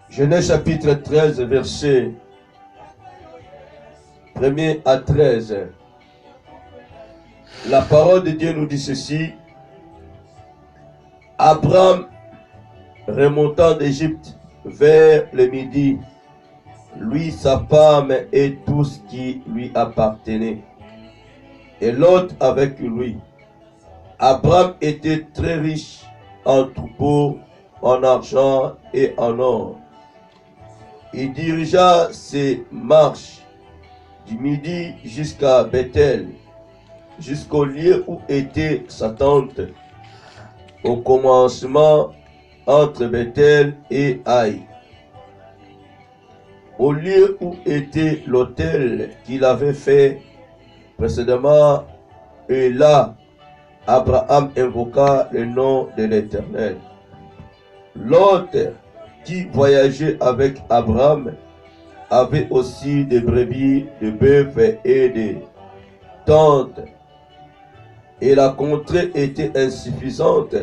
Genèse chapitre 13, verset 1er à 13. La parole de Dieu nous dit ceci. Abraham, remontant d'Égypte vers le midi, lui, sa femme et tout ce qui lui appartenait, et Lot avec lui. Abraham était très riche en troupeaux, en argent et en or. Il dirigea ses marches du midi jusqu'à Bethel, jusqu'au lieu où était sa tente, au commencement entre Bethel et Haï, au lieu où était l'autel qu'il avait fait précédemment, et là, Abraham invoqua le nom de l'Éternel. L'autre qui voyageait avec Abraham avait aussi des brebis, des bœufs et des tentes, et la contrée était insuffisante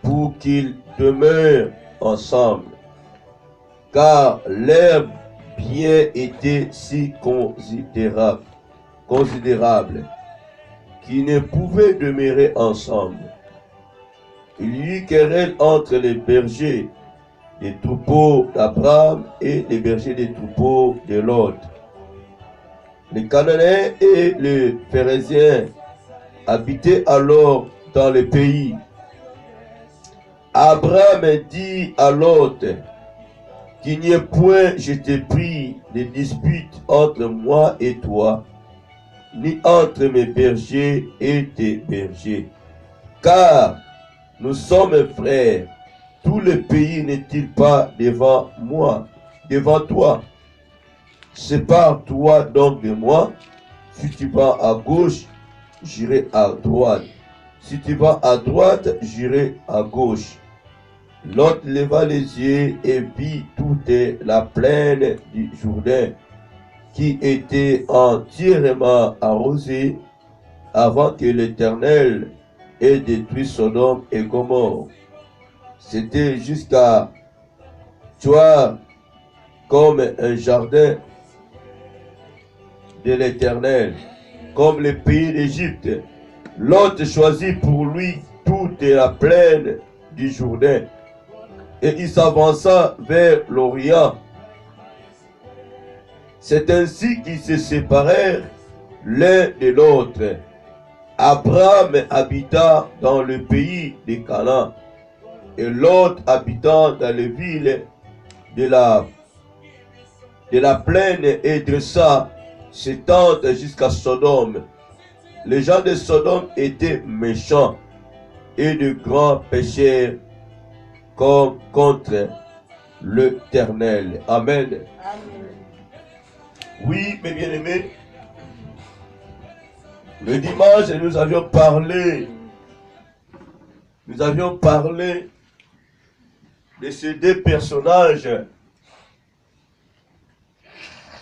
pour qu'ils demeurent ensemble, car leur bien était si considérable qu'ils ne pouvaient demeurer ensemble. Il y eut querelle entre les bergers des troupeaux d'Abraham et les bergers des troupeaux de Lot. Les Cananéens et les Phéréziens habitaient alors dans le pays. Abraham dit à Lot, qu'il n'y ait point, je te prie, de dispute entre moi et toi, ni entre mes bergers et tes bergers, car nous sommes frères. Tout le pays n'est-il pas devant moi, devant toi? Sépare-toi donc de moi. Si tu vas à gauche, j'irai à droite. Si tu vas à droite, j'irai à gauche. Lot leva les yeux et vit toute la plaine du Jourdain, qui était entièrement arrosée avant que l'Éternel ait détruit Sodome et Gomorrhe. C'était jusqu'à Tsoar, comme un jardin de l'Éternel, comme le pays d'Égypte. Lot choisit pour lui toute la plaine du Jourdain, et il s'avança vers l'Orient. C'est ainsi qu'ils se séparèrent l'un de l'autre. Abraham habita dans le pays de Canaan, et Lot habitant dans les villes de la plaine, et dressa ses tentes jusqu'à Sodome. Les gens de Sodome étaient méchants et de grands pécheurs comme contre l'Éternel. Amen. Amen. Oui, mes bien-aimés, le dimanche, nous avions parlé de ces deux personnages,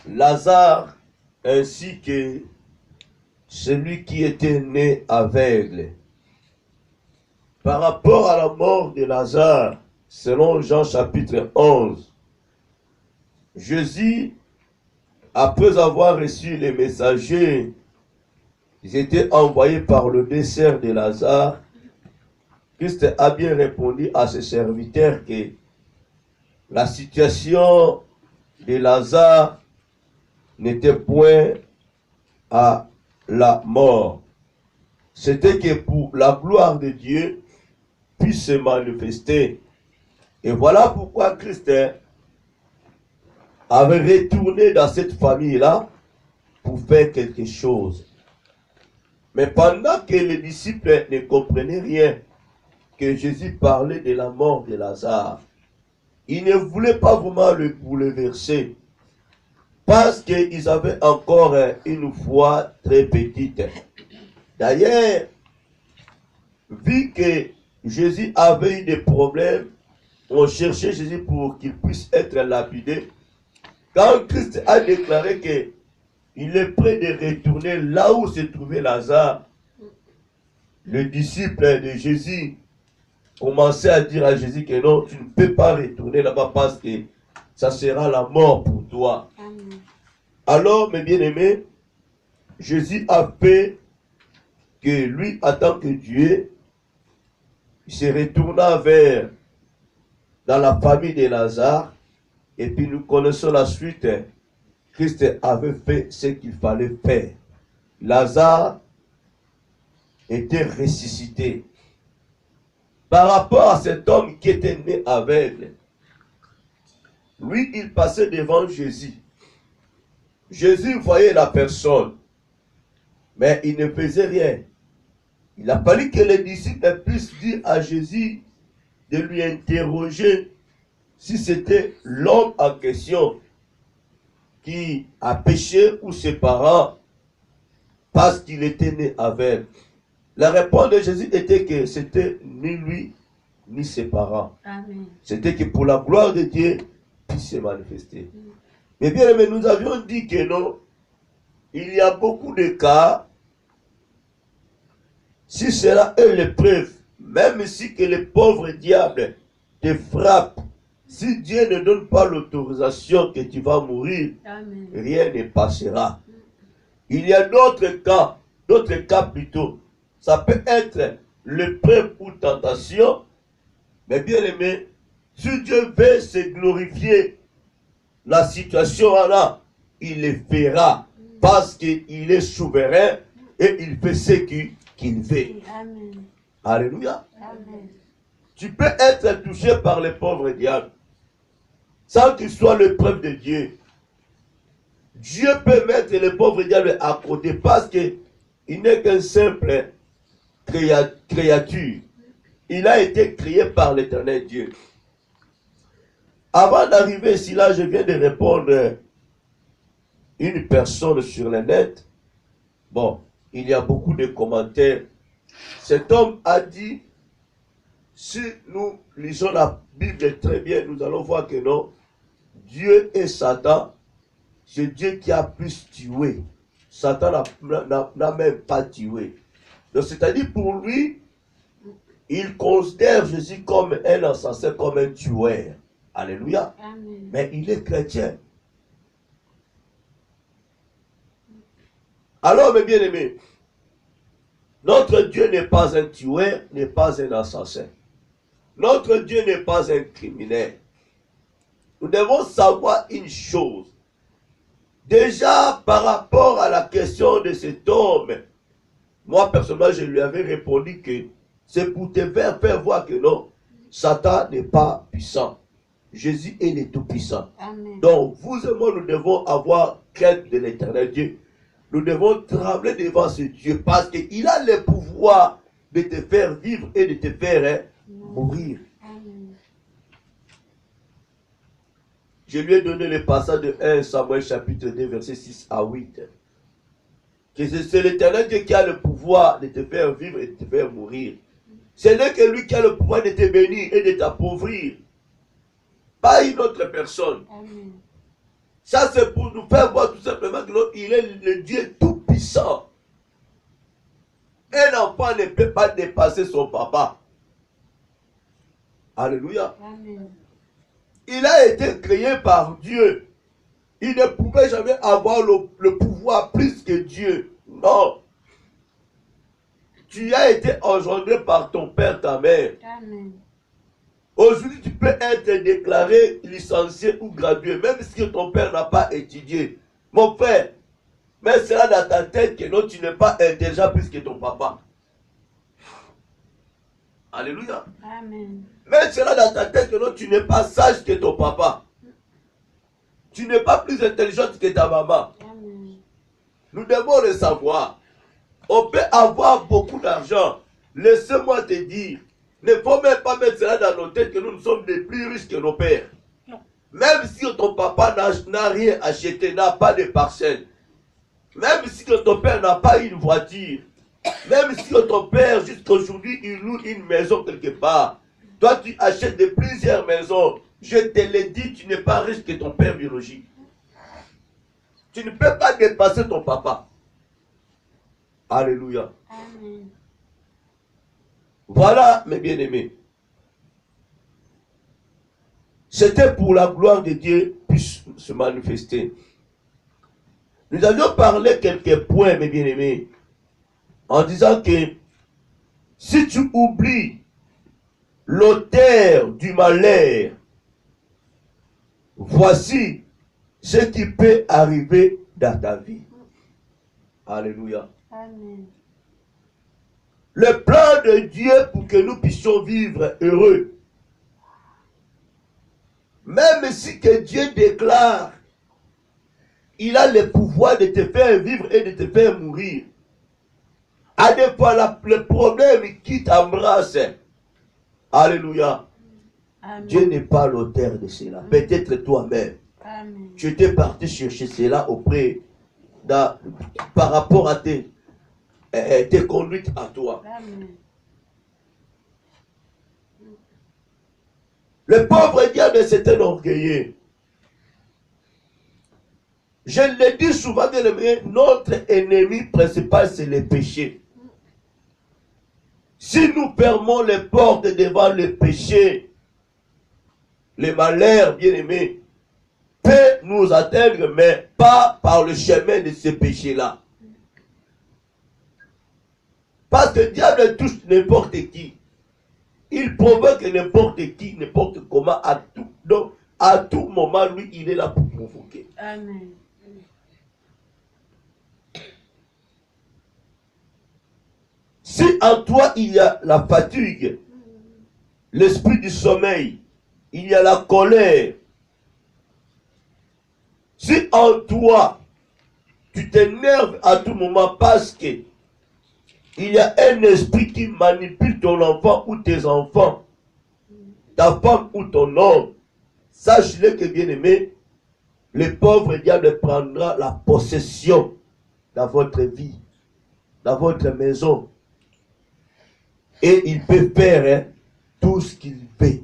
Lazare ainsi que celui qui était né aveugle. Par rapport à la mort de Lazare, selon Jean chapitre 11, Jésus, après avoir reçu les messagers, ils étaient envoyés par le dessert de Lazare. Christ a bien répondu à ses serviteurs que la situation de Lazare n'était point à la mort. C'était que pour la gloire de Dieu puisse se manifester. Et voilà pourquoi Christ avait retourné dans cette famille-là pour faire quelque chose. Mais pendant que les disciples ne comprenaient rien, que Jésus parlait de la mort de Lazare, ils ne voulaient pas vraiment le bouleverser, parce qu'ils avaient encore une foi très petite. D'ailleurs, vu que Jésus avait eu des problèmes, on cherchait Jésus pour qu'il puisse être lapidé. Quand Christ a déclaré qu'il est prêt de retourner là où se trouvait Lazare, le disciple de Jésus commençait à dire à Jésus que non, tu ne peux pas retourner là-bas parce que ça sera la mort pour toi. Amen. Alors, mes bien-aimés, Jésus a fait que lui, en tant que Dieu, il se retourna vers dans la famille de Lazare, et puis nous connaissons la suite. Christ avait fait ce qu'il fallait faire. Lazare était ressuscité. Par rapport à cet homme qui était né aveugle, lui, il passait devant Jésus. Jésus voyait la personne, mais il ne faisait rien. Il a fallu que les disciples puissent dire à Jésus de lui interroger si c'était l'homme en question qui a péché ou ses parents parce qu'il était né aveugle. La réponse de Jésus était que c'était ni lui ni ses parents. Amen. C'était que pour la gloire de Dieu puisse se manifester. Mais bien aimé, nous avions dit que non, il y a beaucoup de cas, si cela est l'épreuve, même si que les pauvres diables te frappent, si Dieu ne donne pas l'autorisation que tu vas mourir, Amen. rien ne passera. Il y a d'autres cas plutôt. Ça peut être l'épreuve ou tentation, mais bien aimé, si Dieu veut se glorifier, la situation là, il le fera parce qu'il est souverain et il fait ce qu'il veut. Amen. Alléluia. Amen. Tu peux être touché par les pauvres diables sans qu'il soit l'épreuve de Dieu. Dieu peut mettre les pauvres diables à côté parce qu'il n'est qu'un simple créature. Il a été créé par l'Éternel Dieu. Avant d'arriver ici, là, je viens de répondre à une personne sur le net. Bon, il y a beaucoup de commentaires. Cet homme a dit, si nous lisons la Bible très bien, nous allons voir que non, Dieu et Satan, c'est Dieu qui a plus tué. Satan n'a même pas tué. Donc, c'est-à-dire pour lui, il considère Jésus comme un assassin, comme un tueur. Alléluia. Amen. Mais il est chrétien. Alors, mes bien-aimés, notre Dieu n'est pas un tueur, n'est pas un assassin. Notre Dieu n'est pas un criminel. Nous devons savoir une chose. Déjà, par rapport à la question de cet homme, moi, personnellement, je lui avais répondu que c'est pour te faire voir que non, Satan n'est pas puissant. Jésus est le Tout-Puissant. Amen. Donc, vous et moi, nous devons avoir crainte de l'Éternel Dieu. Nous devons trembler devant ce Dieu parce qu'il a le pouvoir de te faire vivre et de te faire mourir. Amen. Je lui ai donné le passage de 1 Samuel chapitre 2 versets 6 à 8. Que c'est l'Éternel Dieu qui a le pouvoir de te faire vivre et de te faire mourir. Ce n'est que lui qui a le pouvoir de te bénir et de t'appauvrir. Pas une autre personne. Amen. Ça, c'est pour nous faire voir tout simplement qu'il est le Dieu tout-puissant. Un enfant ne peut pas dépasser son papa. Alléluia. Amen. Il a été créé par Dieu. Il ne pouvait jamais avoir le pouvoir plus que Dieu. Non. Tu as été engendré par ton père, ta mère. Amen. Aujourd'hui, tu peux être déclaré licencié ou gradué, même si ton père n'a pas étudié. Mon frère, mets cela dans ta tête que non, tu n'es pas intelligent plus que ton papa. Alléluia. Amen. Mets cela dans ta tête que non, tu n'es pas sage que ton papa. Tu n'es pas plus intelligente que ta maman. Amen. Nous devons le savoir. On peut avoir beaucoup d'argent. Laisse-moi te dire, ne faut même pas mettre cela dans nos têtes que nous sommes les plus riches que nos pères. Non. Même si ton papa n'a rien acheté, n'a pas de parcelle, même si ton père n'a pas une voiture, même si ton père jusqu'à aujourd'hui il loue une maison quelque part, toi tu achètes de plusieurs maisons, je te l'ai dit, tu n'es pas riche que ton père biologique. Tu ne peux pas dépasser ton papa. Alléluia. Amen. Voilà, mes bien-aimés. C'était pour la gloire de Dieu se manifester. Nous avions parlé quelques points, mes bien-aimés, en disant que si tu oublies l'auteur du malheur, voici ce qui peut arriver dans ta vie. Alléluia. Amen. Le plan de Dieu pour que nous puissions vivre heureux. Même si que Dieu déclare, il a le pouvoir de te faire vivre et de te faire mourir. À des fois, le problème qui t'embrasse. Alléluia. Amen. Dieu n'est pas l'auteur de cela. Peut-être toi-même. Amen. Tu étais parti chercher cela par rapport à tes conduites à toi. Amen. Le pauvre diable, c'est un orgueilleux. Je le dis souvent, notre ennemi principal, c'est le péché. Si nous fermons les portes devant le péché, le malheur, bien-aimé, peut nous atteindre, mais pas par le chemin de ce péché-là. Parce que le diable touche n'importe qui. Il provoque n'importe qui, n'importe comment, à tout. Donc, à tout moment, lui, il est là pour provoquer. Amen. Si en toi, il y a la fatigue, l'esprit du sommeil, il y a la colère, si en toi, tu t'énerves à tout moment parce que il y a un esprit qui manipule ton enfant ou tes enfants, ta femme ou ton homme, sache-le que, bien-aimé, le pauvre diable prendra la possession dans votre vie, dans votre maison. Et il peut faire tout ce qu'il veut.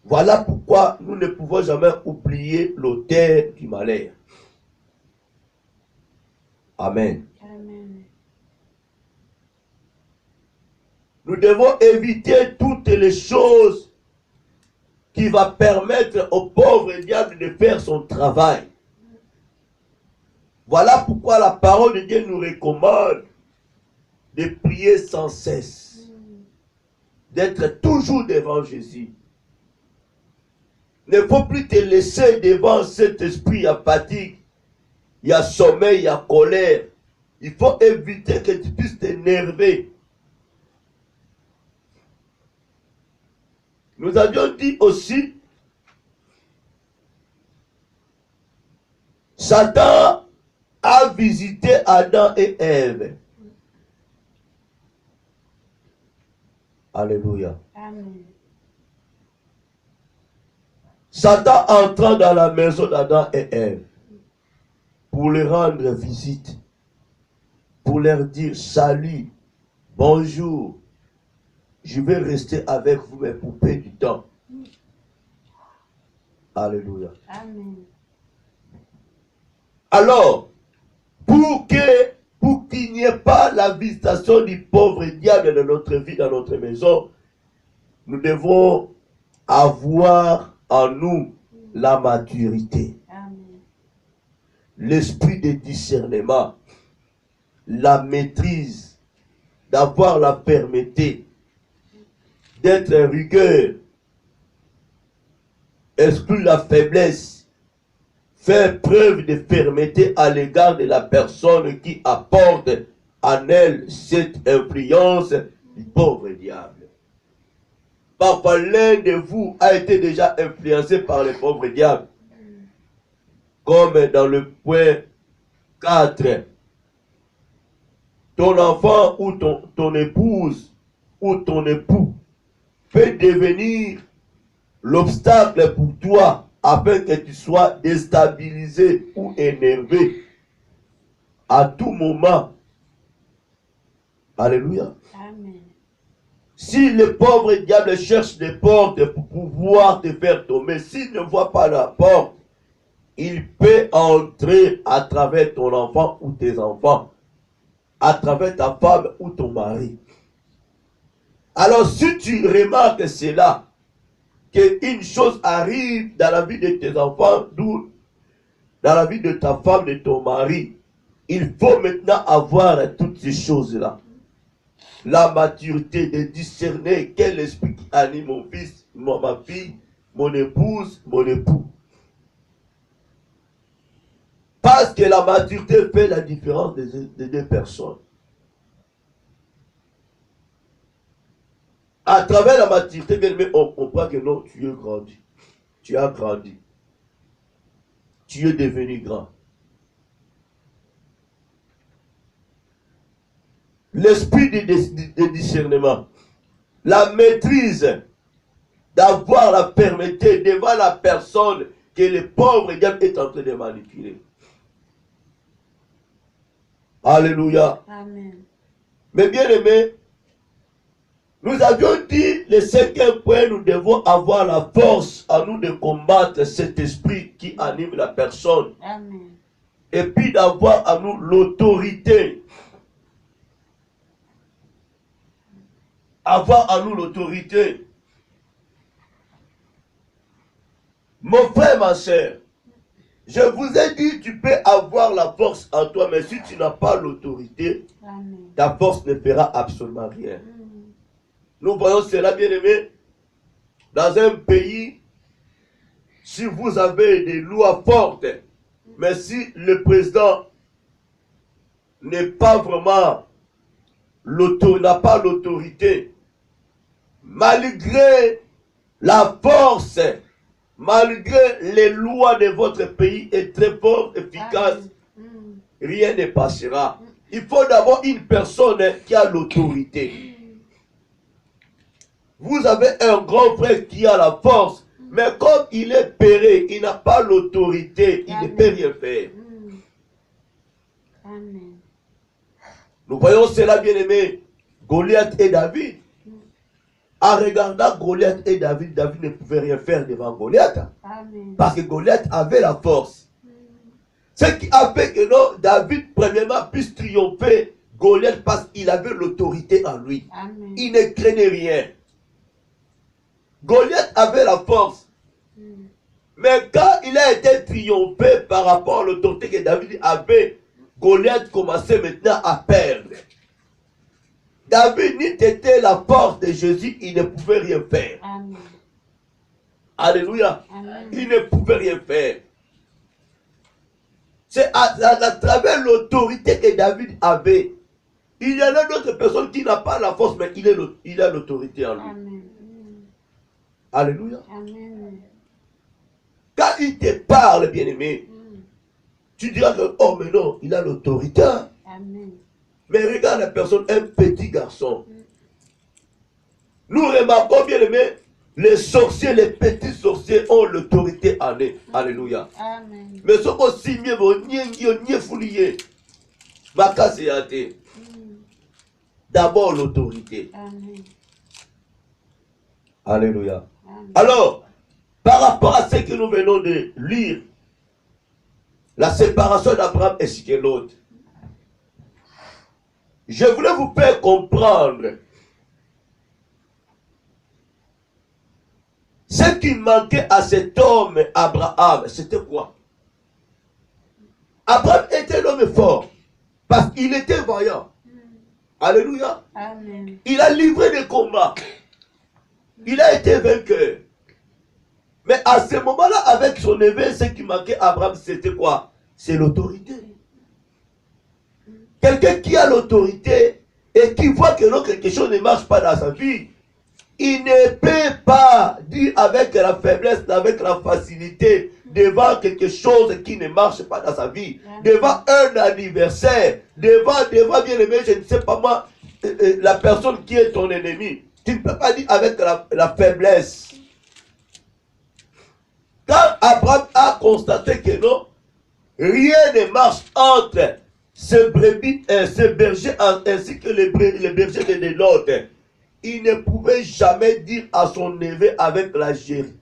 Voilà pourquoi nous ne pouvons jamais oublier l'auteur du malheur. Amen. Amen. Nous devons éviter toutes les choses qui vont permettre au pauvre diable de faire son travail. Voilà pourquoi la parole de Dieu nous recommande de prier sans cesse, d'être toujours devant Jésus. Il ne faut plus te laisser devant cet esprit à fatigue, il y a sommeil, il y a colère. Il faut éviter que tu puisses t'énerver. Nous avions dit aussi, Satan a visité Adam et Ève. Alléluia. Amen. Satan entra dans la maison d'Adam et Ève pour leur rendre visite, pour leur dire salut, bonjour, je vais rester avec vous, mais pour peu du temps. Alléluia. Amen. Alors, pour qu'il n'y ait pas la visitation du pauvre diable dans notre vie, dans notre maison, nous devons avoir en nous la maturité, Amen. l'esprit de discernement, la maîtrise, d'avoir la fermeté, d'être rigueur, exclure la faiblesse, faire preuve de fermeté à l'égard de la personne qui apporte en elle cette influence du pauvre diable. Parfois, l'un de vous a été déjà influencé par le pauvre diable. Comme dans le point 4. Ton enfant ou ton épouse ou ton époux peut devenir l'obstacle pour toi afin que tu sois déstabilisé ou énervé à tout moment. Alléluia. Amen. Si le pauvre diable cherche des portes pour pouvoir te faire tomber, s'il ne voit pas la porte, il peut entrer à travers ton enfant ou tes enfants, à travers ta femme ou ton mari. Alors si tu remarques cela, qu'une chose arrive dans la vie de tes enfants, d'où dans la vie de ta femme, de ton mari, il faut maintenant avoir toutes ces choses-là. La maturité de discerner quel esprit qui anime mon fils, ma fille, mon épouse, mon époux. Parce que la maturité fait la différence des deux personnes. À travers la maturité, bien aimé, on comprend que non, tu es grandi. Tu as grandi. Tu es devenu grand. L'esprit de discernement, la maîtrise, d'avoir la fermeté devant la personne que le pauvre diable est en train de manipuler. Alléluia. Amen. Mais bien aimé, nous avions dit, le cinquième point, nous devons avoir la force à nous de combattre cet esprit qui anime la personne. Amen. Et puis d'avoir à nous l'autorité. Avoir à nous l'autorité. Mon frère, ma soeur, je vous ai dit, tu peux avoir la force en toi, mais si tu n'as pas l'autorité, ta force ne fera absolument rien. Nous voyons cela, bien aimé, dans un pays, si vous avez des lois fortes, mais si le président n'est pas vraiment n'a pas l'autorité, malgré la force, malgré les lois de votre pays est très fort, efficace, rien ne passera. Il faut d'abord une personne qui a l'autorité. Vous avez un grand frère qui a la force, mais comme il est péré, il n'a pas l'autorité, il ne peut rien faire. Amen. Nous voyons cela, bien aimé, Goliath et David. En regardant Goliath et David, David ne pouvait rien faire devant Goliath. Amen. Parce que Goliath avait la force. Ce qui a fait que non, David, premièrement, puisse triompher Goliath parce qu'il avait l'autorité en lui. Amen. Il ne craignait rien. Goliath avait la force. Mais quand il a été triomphé par rapport à l'autorité que David avait, Goliath commençait maintenant à perdre. David n'eût été la force de Jésus, il ne pouvait rien faire. Amen. Alléluia. Amen. Il ne pouvait rien faire. C'est à travers l'autorité que David avait. Il y en a d'autres personnes qui n'ont pas la force, mais il a l'autorité en lui. Amen. Alléluia. Amen. Quand il te parle, bien-aimé, tu diras que, oh, mais non, il a l'autorité. Amen. Mais regarde la personne, un petit garçon. Nous remarquons, bien-aimé, les sorciers, les petits sorciers ont l'autorité en eux. Alléluia. Amen. Mais ce aussi mieux, n'y foulier. D'abord l'autorité. Amen. Alléluia. Amen. Alors, par rapport à ce que nous venons de lire, la séparation d'Abraham et Sikéloth, je voulais vous faire comprendre ce qui manquait à cet homme Abraham. C'était quoi? Abraham était l'homme fort parce qu'il était vaillant. Alléluia. Amen. Il a livré des combats. Il a été vainqueur. Mais à ce moment-là, avec son neveu, ce qui manquait à Abraham, c'était quoi? C'est l'autorité. Quelqu'un qui a l'autorité et qui voit que non, quelque chose ne marche pas dans sa vie, il ne peut pas dire avec la faiblesse, avec la facilité, devant quelque chose qui ne marche pas dans sa vie, devant un anniversaire, devant bien aimé, je ne sais pas moi, la personne qui est ton ennemi. Tu ne peux pas dire avec la faiblesse. Quand Abraham a constaté que non, rien ne marche entre ce berger ainsi que les bergers de l'autre, il ne pouvait jamais dire à son neveu avec la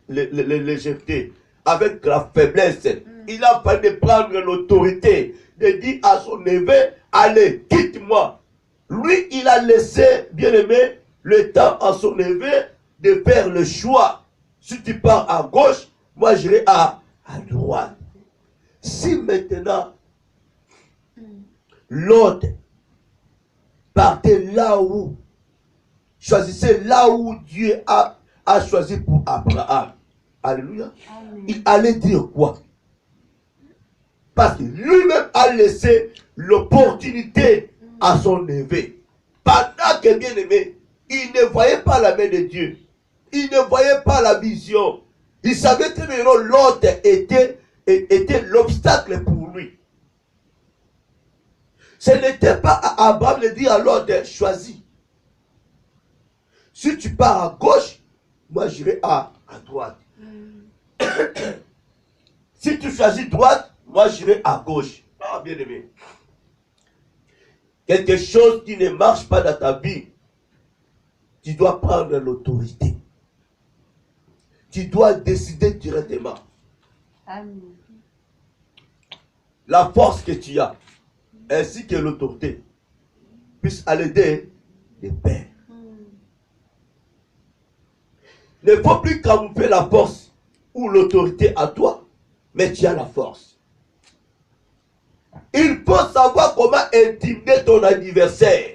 légèreté, avec la faiblesse. Il a fallu de prendre l'autorité, de dire à son neveu, allez, quitte-moi. Lui, il a laissé, bien aimé, le temps à son neveu de faire le choix. Si tu pars à gauche, moi j'irai à droite. Si maintenant, l'autre partait là où, choisissait là où Dieu a choisi pour Abraham. Alléluia. Amen. Il allait dire quoi? Parce que lui-même a laissé l'opportunité à son neveu. Pendant que, bien aimé, il ne voyait pas la main de Dieu. Il ne voyait pas la vision. Il savait très bien que l'autre était l'obstacle pour lui. Ce n'était pas à Abraham de dire à l'autre, choisis. Si tu pars à gauche, moi j'irai à droite. Si tu choisis droite, moi j'irai à gauche. Ah, bien aimé. Quelque chose qui ne marche pas dans ta vie, tu dois prendre l'autorité. Tu dois décider directement. Amen. La force que tu as, ainsi que l'autorité, puisse aller de pair. Il ne faut plus camoufler la force ou l'autorité à toi, mais tu as la force. Il faut savoir comment intimider ton adversaire.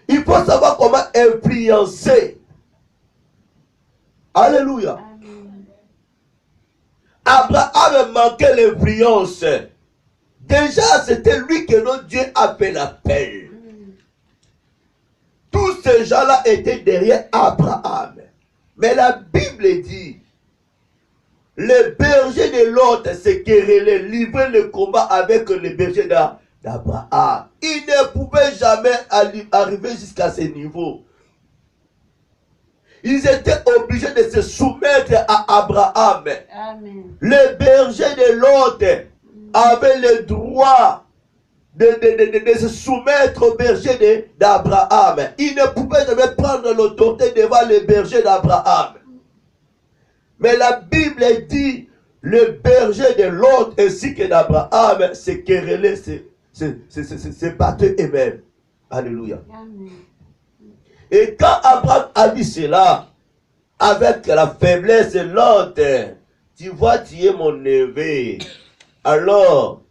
Il faut savoir comment influencer. Alléluia. Amen. Abraham manquait l'influence. Déjà, c'était lui que notre Dieu a fait l'appel. Tous ces gens-là étaient derrière Abraham. Mais la Bible dit, les bergers de l'autre se querellaient, livraient le combat avec les bergers d'Abraham. Ils ne pouvaient jamais arriver jusqu'à ce niveau. Ils étaient obligés de se soumettre à Abraham. Amen. Les bergers de l'autre avaient le droit de se soumettre aux bergers d'Abraham. Ils ne pouvaient jamais prendre l'autorité devant les bergers d'Abraham. Mais la Bible dit, le berger de l'autre ainsi que d'Abraham se querellaient, se battaient eux-mêmes. Alléluia. Amen. Et quand Abraham a dit cela, avec la faiblesse de l'autre, tu vois, tu es mon neveu. Alors,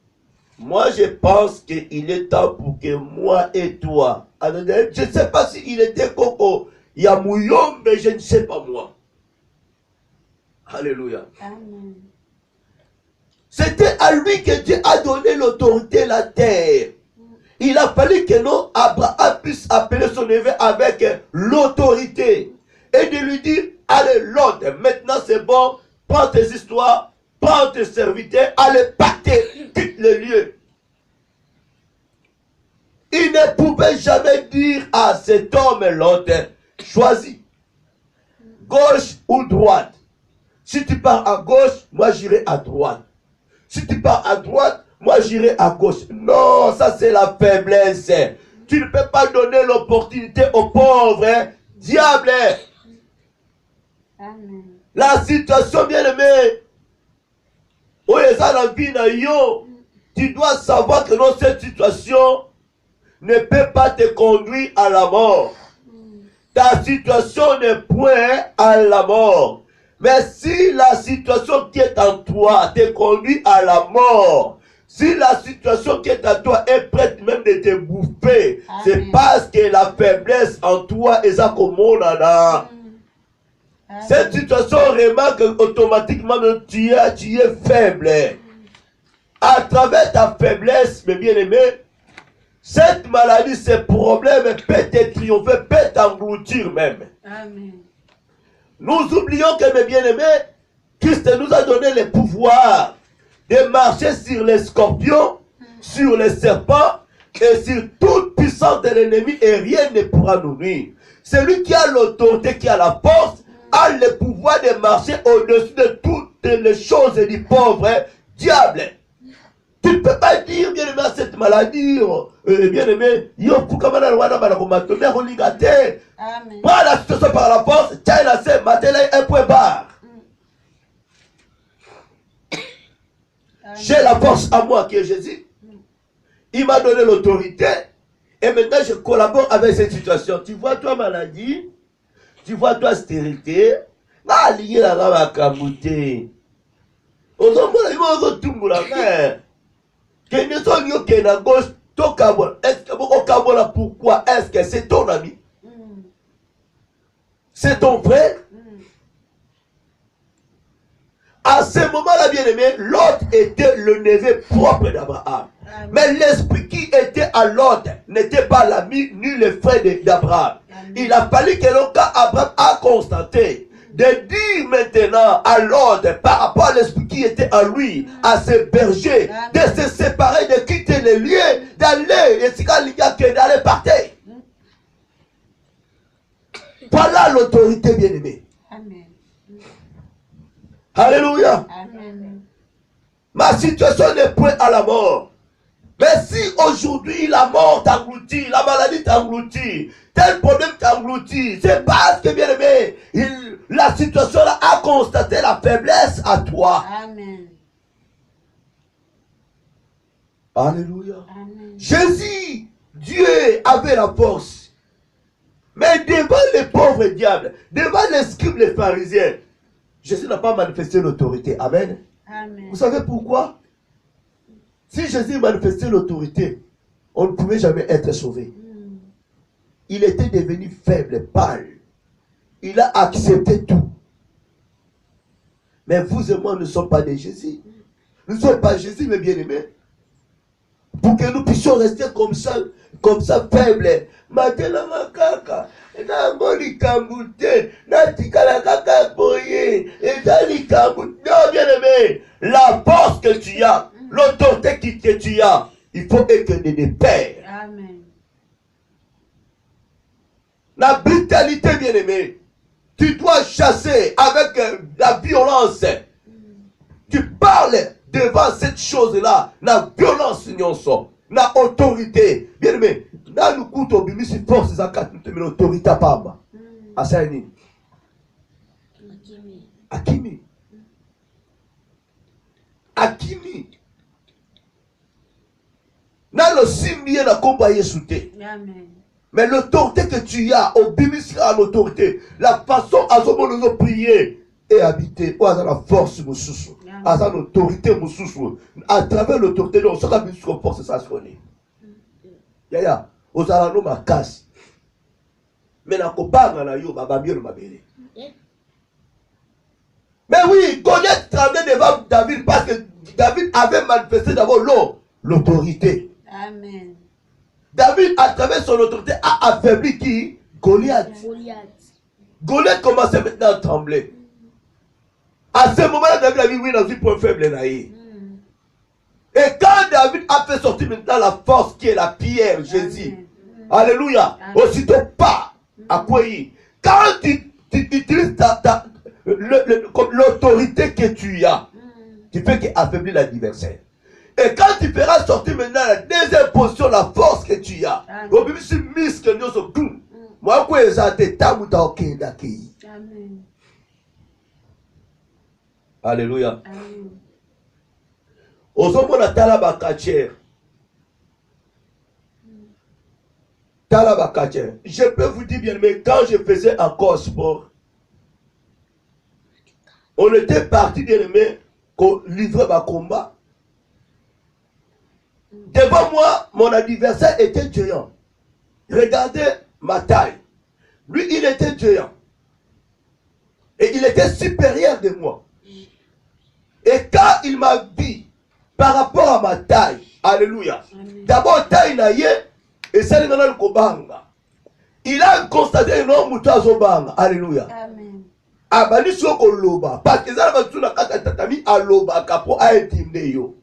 moi je pense qu'il est temps pour que moi et toi, je ne sais pas s'il était Coco Yamouyom, mais je ne sais pas moi. Alléluia. Amen. C'était à lui que Dieu a donné l'autorité de la terre. Il a fallu que non, Abraham puisse appeler son neveu avec l'autorité et de lui dire, allez l'autre, maintenant c'est bon, prends tes histoires, prends tes serviteurs, allez pacter, quitte le lieu. Il ne pouvait jamais dire à cet homme l'autre, choisis, gauche ou droite. Si tu pars à gauche, moi j'irai à droite. Si tu pars à droite, moi j'irai à gauche. Non, ça c'est la faiblesse. Tu ne peux pas donner l'opportunité aux pauvres. Hein? Diable. Amen. La situation, bien aimée, où est la vie na yo, tu dois savoir que dans cette situation ne peut pas te conduire à la mort. Ta situation n'est point à la mort. Mais si la situation qui est en toi te conduit à la mort, si la situation qui est en toi est prête même de te bouffer, c'est parce que la faiblesse en toi est ça comme on a là. Cette situation remarque automatiquement que tu es faible. À travers ta faiblesse, mes bien-aimés, cette maladie, ce problème peut te triompher, peut t'engloutir même. Amen. Nous oublions que, mes bien-aimés, Christ nous a donné le pouvoir de marcher sur les scorpions, sur les serpents et sur toute puissance de l'ennemi et rien ne pourra nous nuire. Celui qui a l'autorité, qui a la force, a le pouvoir de marcher au-dessus de toutes les choses du pauvre diable. Tu ne peux pas dire, bien-aimé, à cette maladie, bien-aimé, Amen. prends la situation par la force, tiens la scène, matin, un point barre. J'ai la force à moi qui est Jésus. Il m'a donné l'autorité. Et maintenant, je collabore avec cette situation. Tu vois, toi, maladie, tu vois toi stérilité, aligné la rame à Kamouté. Aux hommes, ils vont tout la mer. Que ne sont ni au Kenya gauche, ton Kabola. Est-ce que au Kabola, pourquoi? Est-ce que c'est ton ami? C'est ton frère? À ce moment-là, bien-aimé, Lot était le neveu propre d'Abraham. Mais l'esprit qui était à Lot n'était pas l'ami ni le frère d'Abraham. Il a fallu que le cas Abraham a constaté de dire maintenant à Lot par rapport à l'esprit qui était à lui, à ses bergers, de se séparer, de quitter les lieux, d'aller, et d'aller partir. Voilà l'autorité, bien-aimée. Amen. Alléluia. Amen. Ma situation n'est point à la mort. Mais si aujourd'hui la mort t'engloutit, la maladie t'engloutit, tel problème t'engloutit, c'est parce que, bien aimé, la situation là a constaté la faiblesse à toi. Amen. Alléluia. Amen. Jésus, Dieu avait la force. Mais devant les pauvres diables, devant les scribes, les pharisiens, Jésus n'a pas manifesté l'autorité. Amen. Amen. Vous savez pourquoi? Si Jésus manifestait l'autorité, on ne pouvait jamais être sauvé. Il était devenu faible, pâle. Il a accepté tout. Mais vous et moi ne sommes pas des Jésus. Nous ne sommes pas Jésus, mes bien-aimés. Pour que nous puissions rester comme ça faibles. Maintenant, kaka, non, bien-aimé, la force que tu as, l'autorité que tu as, il faut être des pères. Amen. La brutalité, bien-aimé, tu dois chasser avec la violence. Tu parles devant cette chose-là, la violence, la autorité. Bien-aimé, dans le coup, tu as mis force, l'autorité à Pamba. À Saini. Akimi. Akimi. Dans le simbier, la combat est souté. Amen. Mais l'autorité que tu as, au bimis à l'autorité, la façon à ce moment de prier et habiter, ou à la force, à l'autorité, à travers l'autorité, on sera mis sur force, ça se connaît. Yaya, aux alano ma casse. Mais la copagne, na yo, ma mieux ma belle. Mais oui, Goliath tremblait devant David parce que David avait manifesté d'abord l'autorité. Amen. David, à travers son autorité, a affaibli qui? Goliath. Goliath commençait maintenant à trembler. À ce moment-là, David a dit oui, dans une point faible. Et quand David a fait sortir maintenant la force qui est la pierre, Jésus, alléluia, aussitôt pas, à quoi il? Quand tu utilises l'autorité que tu as, tu fais qu'affaiblir l'adversaire. Et quand tu feras sortir maintenant la deuxième position, la force que tu as, au même si muscle nous sommes tout. Moi, quoi, ça te tamu ta ok d'accueillir. Amen. Alléluia. Amen. Aux hommes, on a talabakacher. Talabakacher. Je peux vous dire bien, mais quand je faisais encore sport, on était parti bien aimé, qu'on livrait ma combat. Devant moi, mon adversaire était géant. Regardez ma taille. Lui, il était géant. Et il était supérieur de moi. Et quand il m'a dit, par rapport à ma taille, alléluia, d'abord taille naïe, et ça n'est pas le kobanga. Il a constaté un homme mutazobanga, alléluia. Amen. Abani soko loba, parce que ça va tout la katatami à loba, capo a intimidé yo.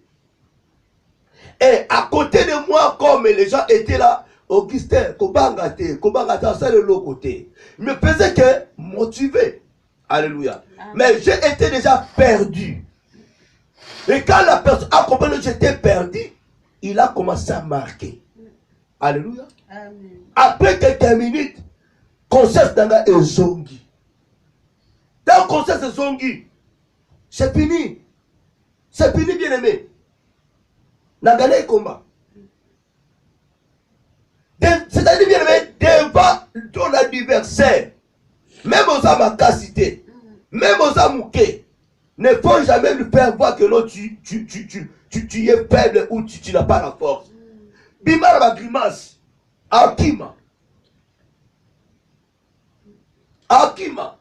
Et à côté de moi, comme les gens étaient là, Augustin, Kobanga, ça le l'autre côté. Il me faisait que motiver. Alléluia. Amen. Mais j'ai été déjà perdu. Et quand la personne a compris que j'étais perdu, il a commencé à marquer. Alléluia. Amen. Après quelques minutes, concert d'anga et zongi. Dans le concert de zongi, c'est fini. C'est fini, bien aimé. N'a gagné combat. C'est-à-dire bien aimé, devant ton adversaire, même aux amakasité, même aux amouké, ne faut jamais lui faire voir que non, tu es faible ou tu n'as pas la force. Bima la grimace, Akima. Akima.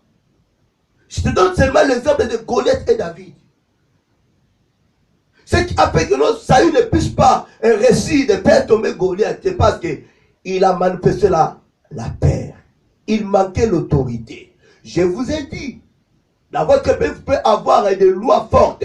Je te donne seulement l'exemple de Goliath et David. Ce qui a fait que notre salut ne puisse pas un récit de faire tomber Goliath, c'est parce qu'il a manifesté la paix. Il manquait l'autorité. Je vous ai dit, dans votre pays, vous pouvez avoir des lois fortes.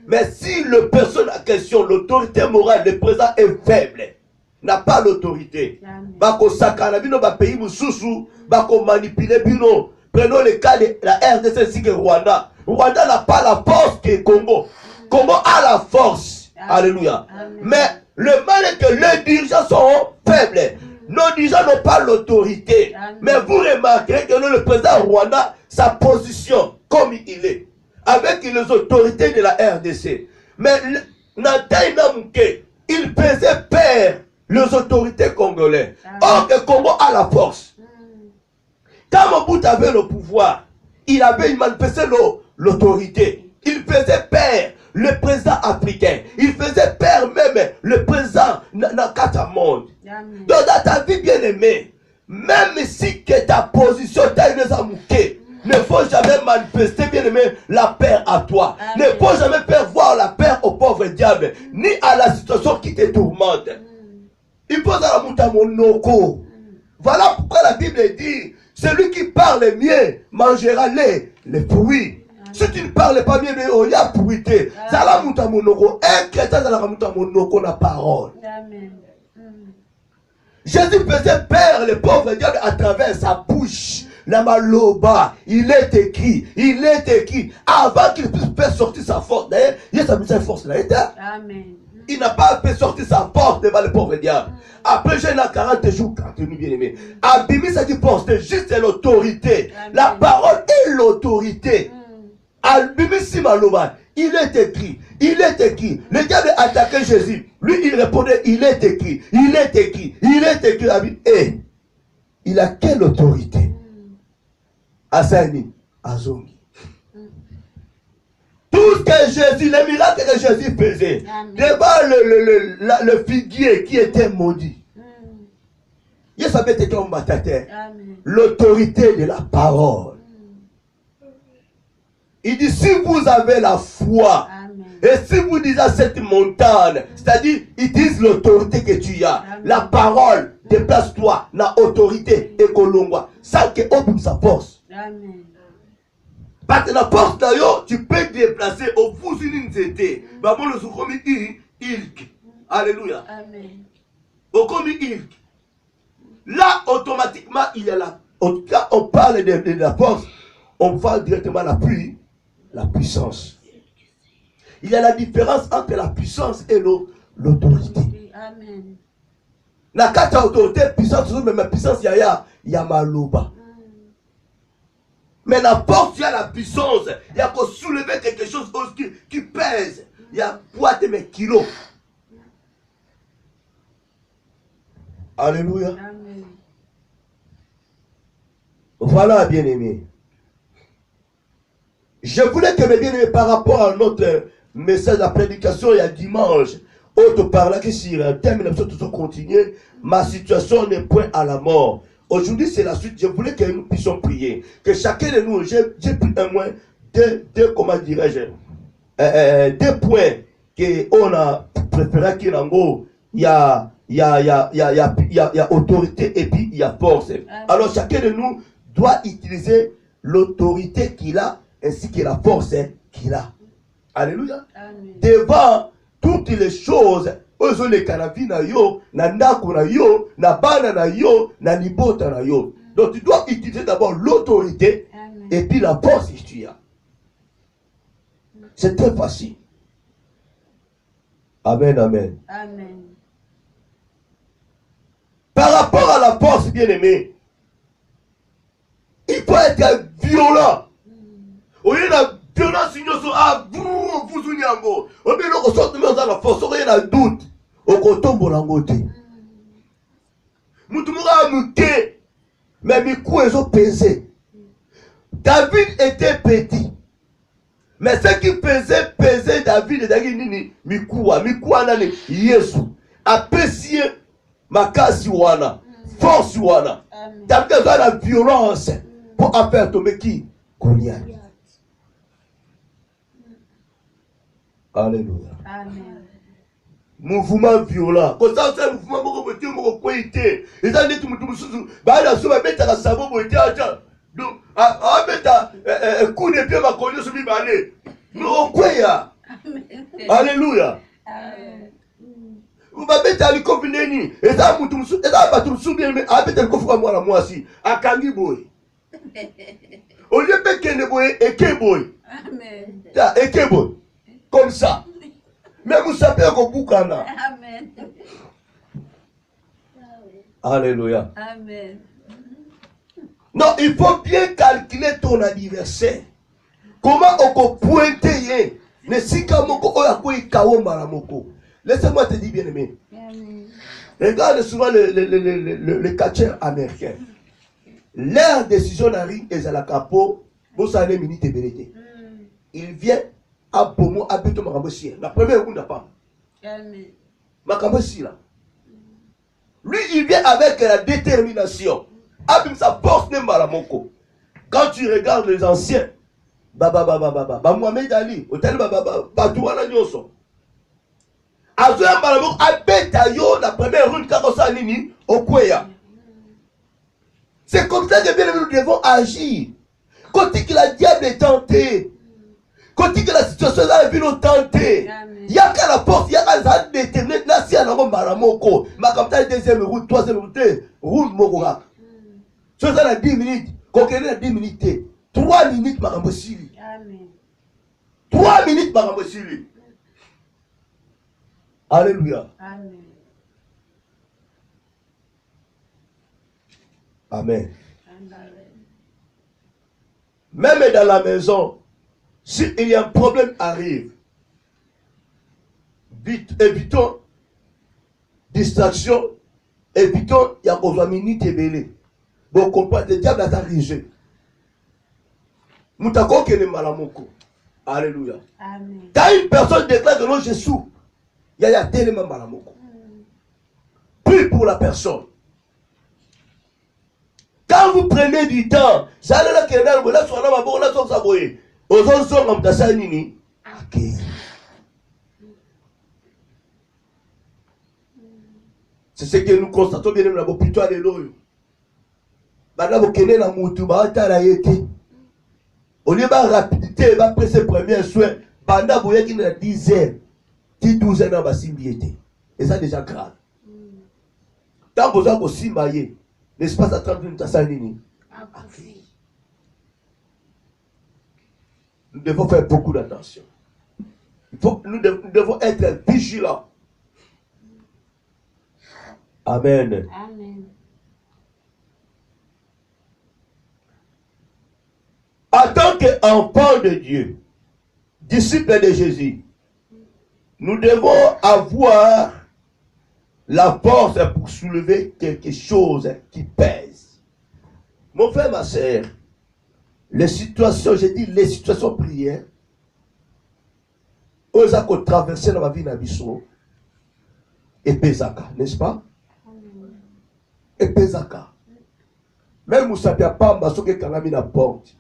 Mais si le personne en question, l'autorité morale, le président est faible, n'a pas l'autorité, bako sakana bino ba pays mususu, bako manipuler bino. Prenons le cas de la RDC ainsi que Rwanda. Rwanda n'a pas la force que Congo. Congo a la force. Alléluia. Mais le mal est que les dirigeants sont faibles. Nos dirigeants n'ont pas l'autorité. Mais vous remarquerez que le président Rwanda, sa position comme il est, avec les autorités de la RDC. Mais il faisait peur les autorités congolaises. Or que Congo a la force. Quand Mobutu avait le pouvoir, il avait manifesté l'autorité. Il faisait peur le président africain. Il faisait peur même le président dans 4 mondes. Donc dans ta vie bien-aimée, même si que ta position ne faut jamais manifester bien-aimé la peur à toi. Amen. Ne faut jamais faire voir la peur au pauvre diable, ni à la situation qui te tourmente. Il faut dans la monoko. Voilà pourquoi la Bible dit, celui qui parle mieux mangera les fruits. Si tu ne parles pas bien, il y a pourrité. Zala monoko. Un chrétien dans la monoko la parole. Amen. Jésus faisait peur le pauvre diable à travers sa bouche. La maloba, il est écrit, avant qu'il puisse faire sortir sa force. D'ailleurs, il a sa mise en force là. Amen. Il n'a pas fait sortir sa force devant le pauvre diable. Après, j'ai 40 jours, quand tu bien aimé. Abimi, ça dit force, c'est juste l'autorité. La parole est l'autorité. Abimi, si maloba, il est écrit. Le diable attaquait Jésus. Lui, il répondait, il est écrit. Et il a quelle autorité? Asani, Azongi. Tout ce que Jésus, les miracles que Jésus faisait, devant le figuier qui était maudit. Il savait que comme l'autorité de la parole. Il dit, si vous avez la foi, et si vous dites à cette montagne, c'est-à-dire, ils disent l'autorité que tu as, la parole, déplace-toi, la autorité, et kolongwa, sans que oublie sa force. Amen. Parce que la force d'ailleurs, tu peux te déplacer au bout d'une zété. Babon le soukomi ilk. Alléluia. Amen. Au komi ilk. Là, automatiquement, il y a la. Quand on parle de la force, on voit directement la puissance. Il y a la différence entre la puissance et l'autorité. Amen. La carte autorité, puissance, mais ma puissance, il y a maloba. Mais la force, il y a la puissance. Il y a qu'à soulever quelque chose qui pèse. Il y a poids de mes kilos. Alléluia. Amen. Voilà, bien-aimés. Je voulais que mes bien-aimés, par rapport à notre message de la prédication, il y a dimanche, autre par là que si un thème, nous continuer, ma situation n'est point à la mort. Aujourd'hui, c'est la suite. Je voulais que nous puissions prier. Que chacun de nous, j'ai pris un moins deux comment dirais-je, deux points qu'on a préféré qu'il en gros, il y a autorité et puis il y a force. Alors, chacun de nous doit utiliser l'autorité qu'il a ainsi que la force qu'il a. Alléluia. Amen. Devant toutes les choses, ozo le kanavi na yo, na ndako na yo, na bana na yo, na libota na yo. Donc tu dois utiliser d'abord l'autorité et puis la force que tu as. C'est très facile. Amen, amen. Amen. Par rapport à la force, bien aimé, il faut être violent. Au lieu de violence, vous unyango. Au lieu de sortir dans la force, il y a un doute. Au kotombo langote. Mutumura muke. Mais mes coups, ils ont pesé. David était petit. Mais ce qui faisait peser David et David nini mikuwa nani Yesu. Apprécier makasi wana, force wana. David a la violence pour faire tomber qui? Goliath. Alléluia. Amen. Mouvement violent. Quand ça c'est mouvement beaucoup petit beaucoup poété. Et ça dit tout mususu. Ba la so ba beta ka sabo poété aja. Donc a beta coup de pied ma connu sur bibalé. No kweya. Alléluia. Amen. Vous ba beta li kofineni. Et ça mutu mususu. Et ça ba tout mususu bien mais a beta li kofu moi la moi si. Akangi boy. Au lieu de kende boy et ke boy. Amen. Ta et ke boy. Comme ça. Mais vous savez qu'on boucana. Amen. Alléluia. Amen. Non, il faut bien calculer ton adversaire. Comment on peut pointer ne si laissez-moi te dire bien aimé. Regarde souvent les catcheurs américains. Leur décision arrive et c'est la capo. Vous savez, minute vérité. Il vient à Pomo, à Beto Makambosi. La première roue n'a pas. Makambosi là. Lui, il vient avec la détermination. Avec sa force de Malamoko. Quand tu regardes les anciens, Mohamed Ali, Hôtel Batouana Nyoso. Azoya Malamoko, Abetayo, la première roue, Kakosa Nini, Okweya. C'est comme ça que bien nous devons agir. Quand il a le diable est tenté, quand il la situation là est venue tenter, il y a qu'à la porte, il y a qu'à la déterminer, là si on a Maramoko, ma capitale deuxième route, troisième route, route Mokorak. Ça a 10 minutes, quand il a 10 minutes, 3 minutes Marambosili. 3 minutes Marambosili. Alléluia. Amen. Amen. Même dans la maison, s'il y a un problème arrive, vite, évitons distraction, évitons, il y a besoin de minutes et belé. Bon, comprendre, le diable a dirigé. Moutako kene malamoko. Alléluia. Amen. Quand une personne déclare que non, je souffre, il y a tellement malamoko. Plus pour la personne. Quand vous prenez du temps, ça allait là, là, sur la mabon, là, sur sa boye. Aux autres sont comme ça, nini. Ok. C'est ce que nous constatons bien là, plutôt à l'éloge. Maintenant, vous connaissez la moutou, bah, t'as la yété. Au lieu de rapidité, va presser premier soin. Pendant vous voyez qu'il y a 10 heures, 12 heures dans la simbiété. Et ça, déjà grave. Tant que vous avez aussi maillé, l'espace à 30 minutes à Sanini. Nous devons faire beaucoup d'attention. Nous devons être vigilants. Amen. Amen. En tant qu'enfant de Dieu, disciple de Jésus, nous devons avoir la force pour soulever quelque chose qui pèse. Mon frère, ma soeur, les situations, j'ai dit les situations prières, eux ont traversé dans ma vie d'Abisso, et Pesaka, n'est-ce pas? Et Pesaka. Même où ça ne peut pas m'assurer qu'on a mis la porte.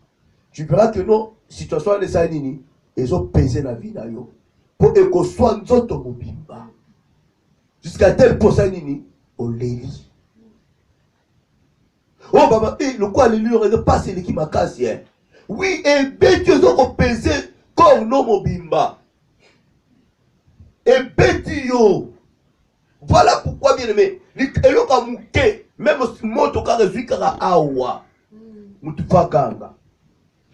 Tu verras que nos situations de Sanini, ils ont pesé la vie d'ailleurs. Pour que soit nous autres mobimba. Jusqu'à tel point Sanini, on les lit. Oh, papa, le quoi, les lieux, ne pas c'est qui m'a cassé. Oui, et bien, tu as pesé comme nos mobimba. Et Betio. Voilà pourquoi, bien aimé, même si moto karazu kara awa, mutufakanga.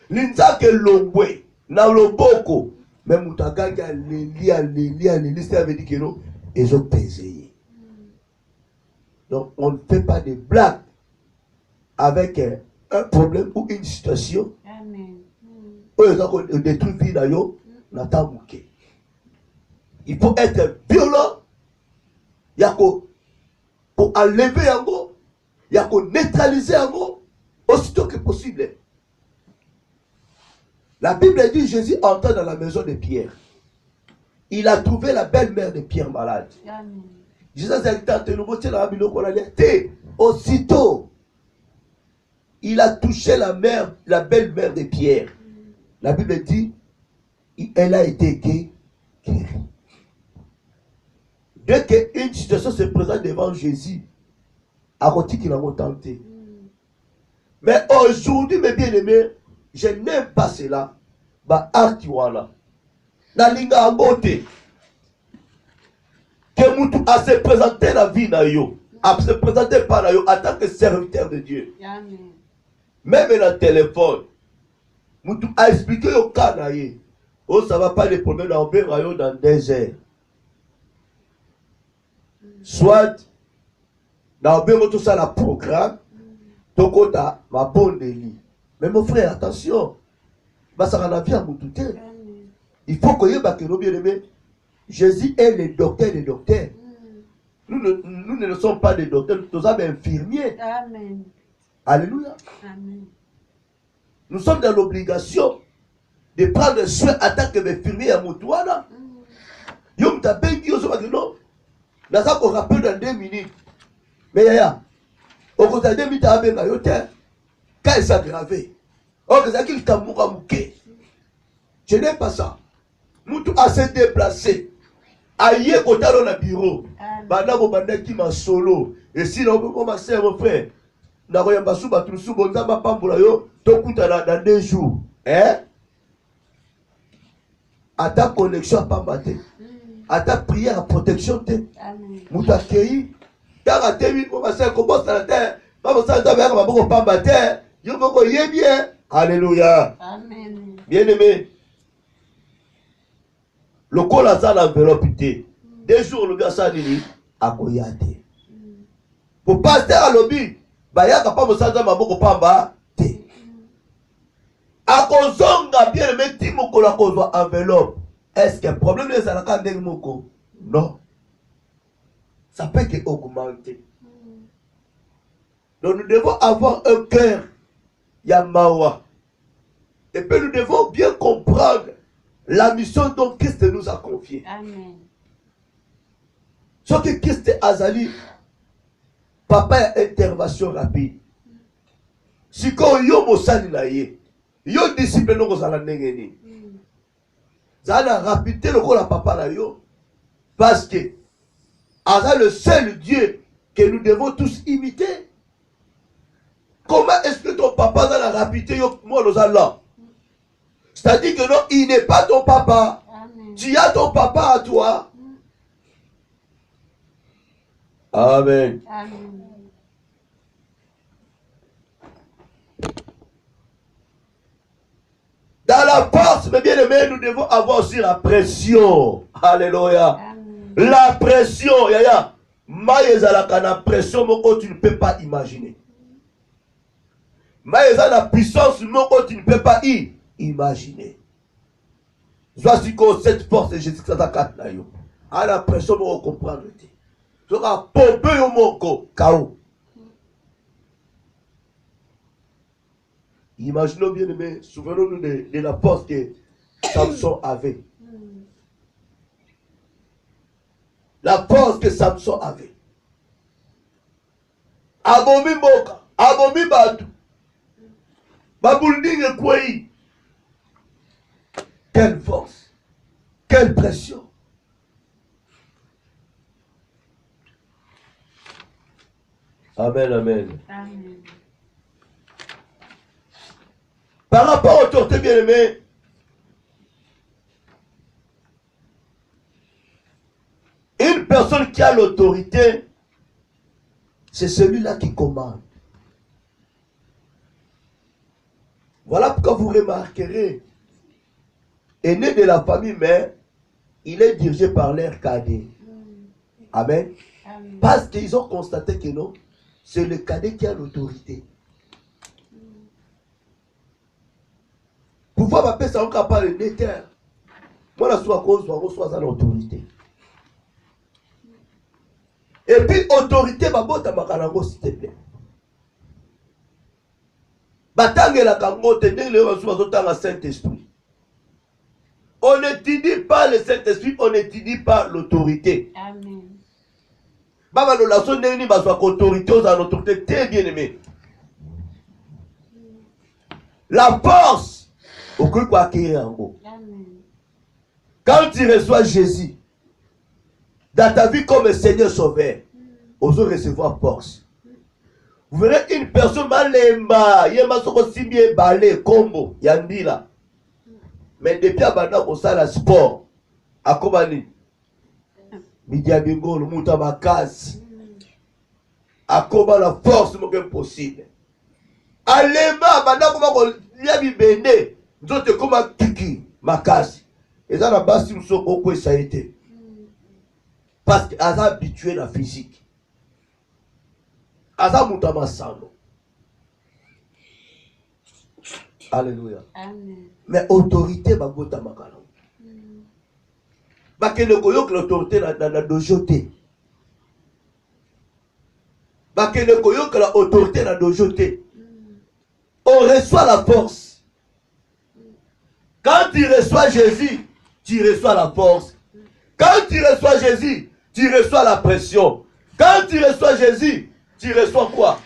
L'inzake longwe, na loboko, même mutaganga les ça veut dire que non, ils ont pesé. Donc, on ne fait pas de blagues avec un problème ou une situation. Amen. Des trucs d'ailleurs, n'attend mouké. Il faut être violent. Il y a pour enlever un mot, il y a neutraliser un mot aussitôt que possible. La Bible dit Jésus entra dans la maison de Pierre. Il a trouvé la belle-mère de Pierre malade. Amen. Jésus a dit, aussitôt, il a touché la belle-mère de Pierre. La Bible dit, elle a été guérie. Dès qu'une situation se présente devant Jésus, à côté qu'il a tenté. Mais aujourd'hui, mes bien-aimés, je n'aime pas cela. Bah, artiwana. Na linga amote. Que Moutou a se présenté la vie na yo. A se présenté par la yo en tant que serviteur de Dieu. Amen. Même dans le téléphone. Moutou a expliqué au cas na ye. Oh, ça va pas les problèmes dans le désert. Soit, dans le tout ça, la programme, tokota, ma bonne délit. Mais mon frère, attention. Ça va la vie à Moutou. Il faut que nous bien aimé. Jésus est le docteur des docteurs. Nous ne sommes pas des docteurs, nous sommes infirmiers. Amen. Alléluia. Amen. Nous sommes dans l'obligation de prendre soin en tant qu'infirmier à Moutouana. Yom t'appelle Dieu, non. Dans ça qu'on rappelle dans 2 minutes. Mais yaya, au côté de 2 minutes, quand il s'est aggravé, je n'aime pas ça. Moutou a se déplacé. Aïe, côté dans le bureau. Madame Obandaki m'a solo. Et si l'on peut commencer, mon frère, n'a rien pas sous battu sous bon zamba pamboula yo, t'okuta dans 2 jours. Hein? À ta connexion à Pambate. À ta prière à protection. Moutou a cueilli. T'as raté 8 pour passer, commence à la terre. Maman, ça t'a bien, maman, Pambate. Yo, maman, y est bien. Alléluia. Amen. Bien aimé. Le col a ça l'enveloppe. 2 jours, le gars, ça dit, à Koyate. Pour passer à l'objet, Baya n'a pas besoin de m'avoir pamba. À Kozonga, bien aimé, Timoko la Kozo enveloppe. Est-ce que le problème est à la Moko? Non. Ça peut augmenter. Donc nous devons avoir un cœur Yamawa. Et puis nous devons bien comprendre la mission dont Christ nous a confiée. Amen. Ce que Christ a dit, papa a intervention rapide. Si quand yo mosani na ye, yo discipline no kozala ndenge ni. Zana rapidité le la papa na yo, parce que Aza le seul Dieu que nous devons tous imiter. Comment est-ce que ton papa a la rapidité yo moi nous allons? C'est-à-dire que non, il n'est pas ton papa. Amen. Tu as ton papa à toi. Amen. Amen. Dans la force, mes bien-aimés, nous devons avoir aussi la pression. Alléluia. Amen. La pression, yaya. Maïezalaka na pression, moko tu ne peux pas imaginer. Maïezalaka la puissance, moko tu ne peux pas imaginer. Voici que cette force de Jésus Christ a yo. À la pression, moko comprendre. Tu vas pomper au moko, kao. Imaginons bien aimé, souvenons-nous de la force que Samson avait. La force que Samson avait. Abomi Moka, Abomi Batu, Babulding Kwei. Quelle force, quelle pression. Amen, amen. Amen. Par rapport aux autorités bien-aimées, une personne qui a l'autorité, c'est celui-là qui commande. Voilà pourquoi vous remarquerez, est né de la famille, mais il est dirigé par l'air cadet. Amen. Amen. Parce qu'ils ont constaté que non, c'est le cadet qui a l'autorité. Pouvoir m'appeler ça encore par le terre. Moi, la soit cause, soit à l'autorité. Et puis, autorité, ma botte à Makalango, s'il te plaît. Batangé la Kango, tenez le reçoit autant à Saint-Esprit. On n'étudie pas le Saint-Esprit, on n'étudie pas l'autorité. Amen. Baba no la sonne ni bazwa autorité aux autorités très bien aimé. La force au que quoi acquérir en gros. Quand tu reçois Jésus dans ta vie comme Seigneur Sauveur, osons recevoir force. Vous verrez une personne malemba, yema soko si bien balé combo yandila. Mais depuis abanda ko sala sport akobani Midia bingo le muta makasi akoba la force mo impossible. Alema abanda ko ko lia bibende nzote koma kiki makasi. Eza na basi msoko ko ça été. Parce que asa habitué la physique. Asa muta masano. Alléluia. Amen. Mais autorité babota makala. Bakene koyo que l'autorité na dojoté. Bakene koyo que l'autorité na dojoté. On reçoit la force. Quand tu reçois Jésus, tu reçois la force. Quand tu reçois Jésus, tu reçois la pression. Quand tu reçois Jésus, tu reçois quoi?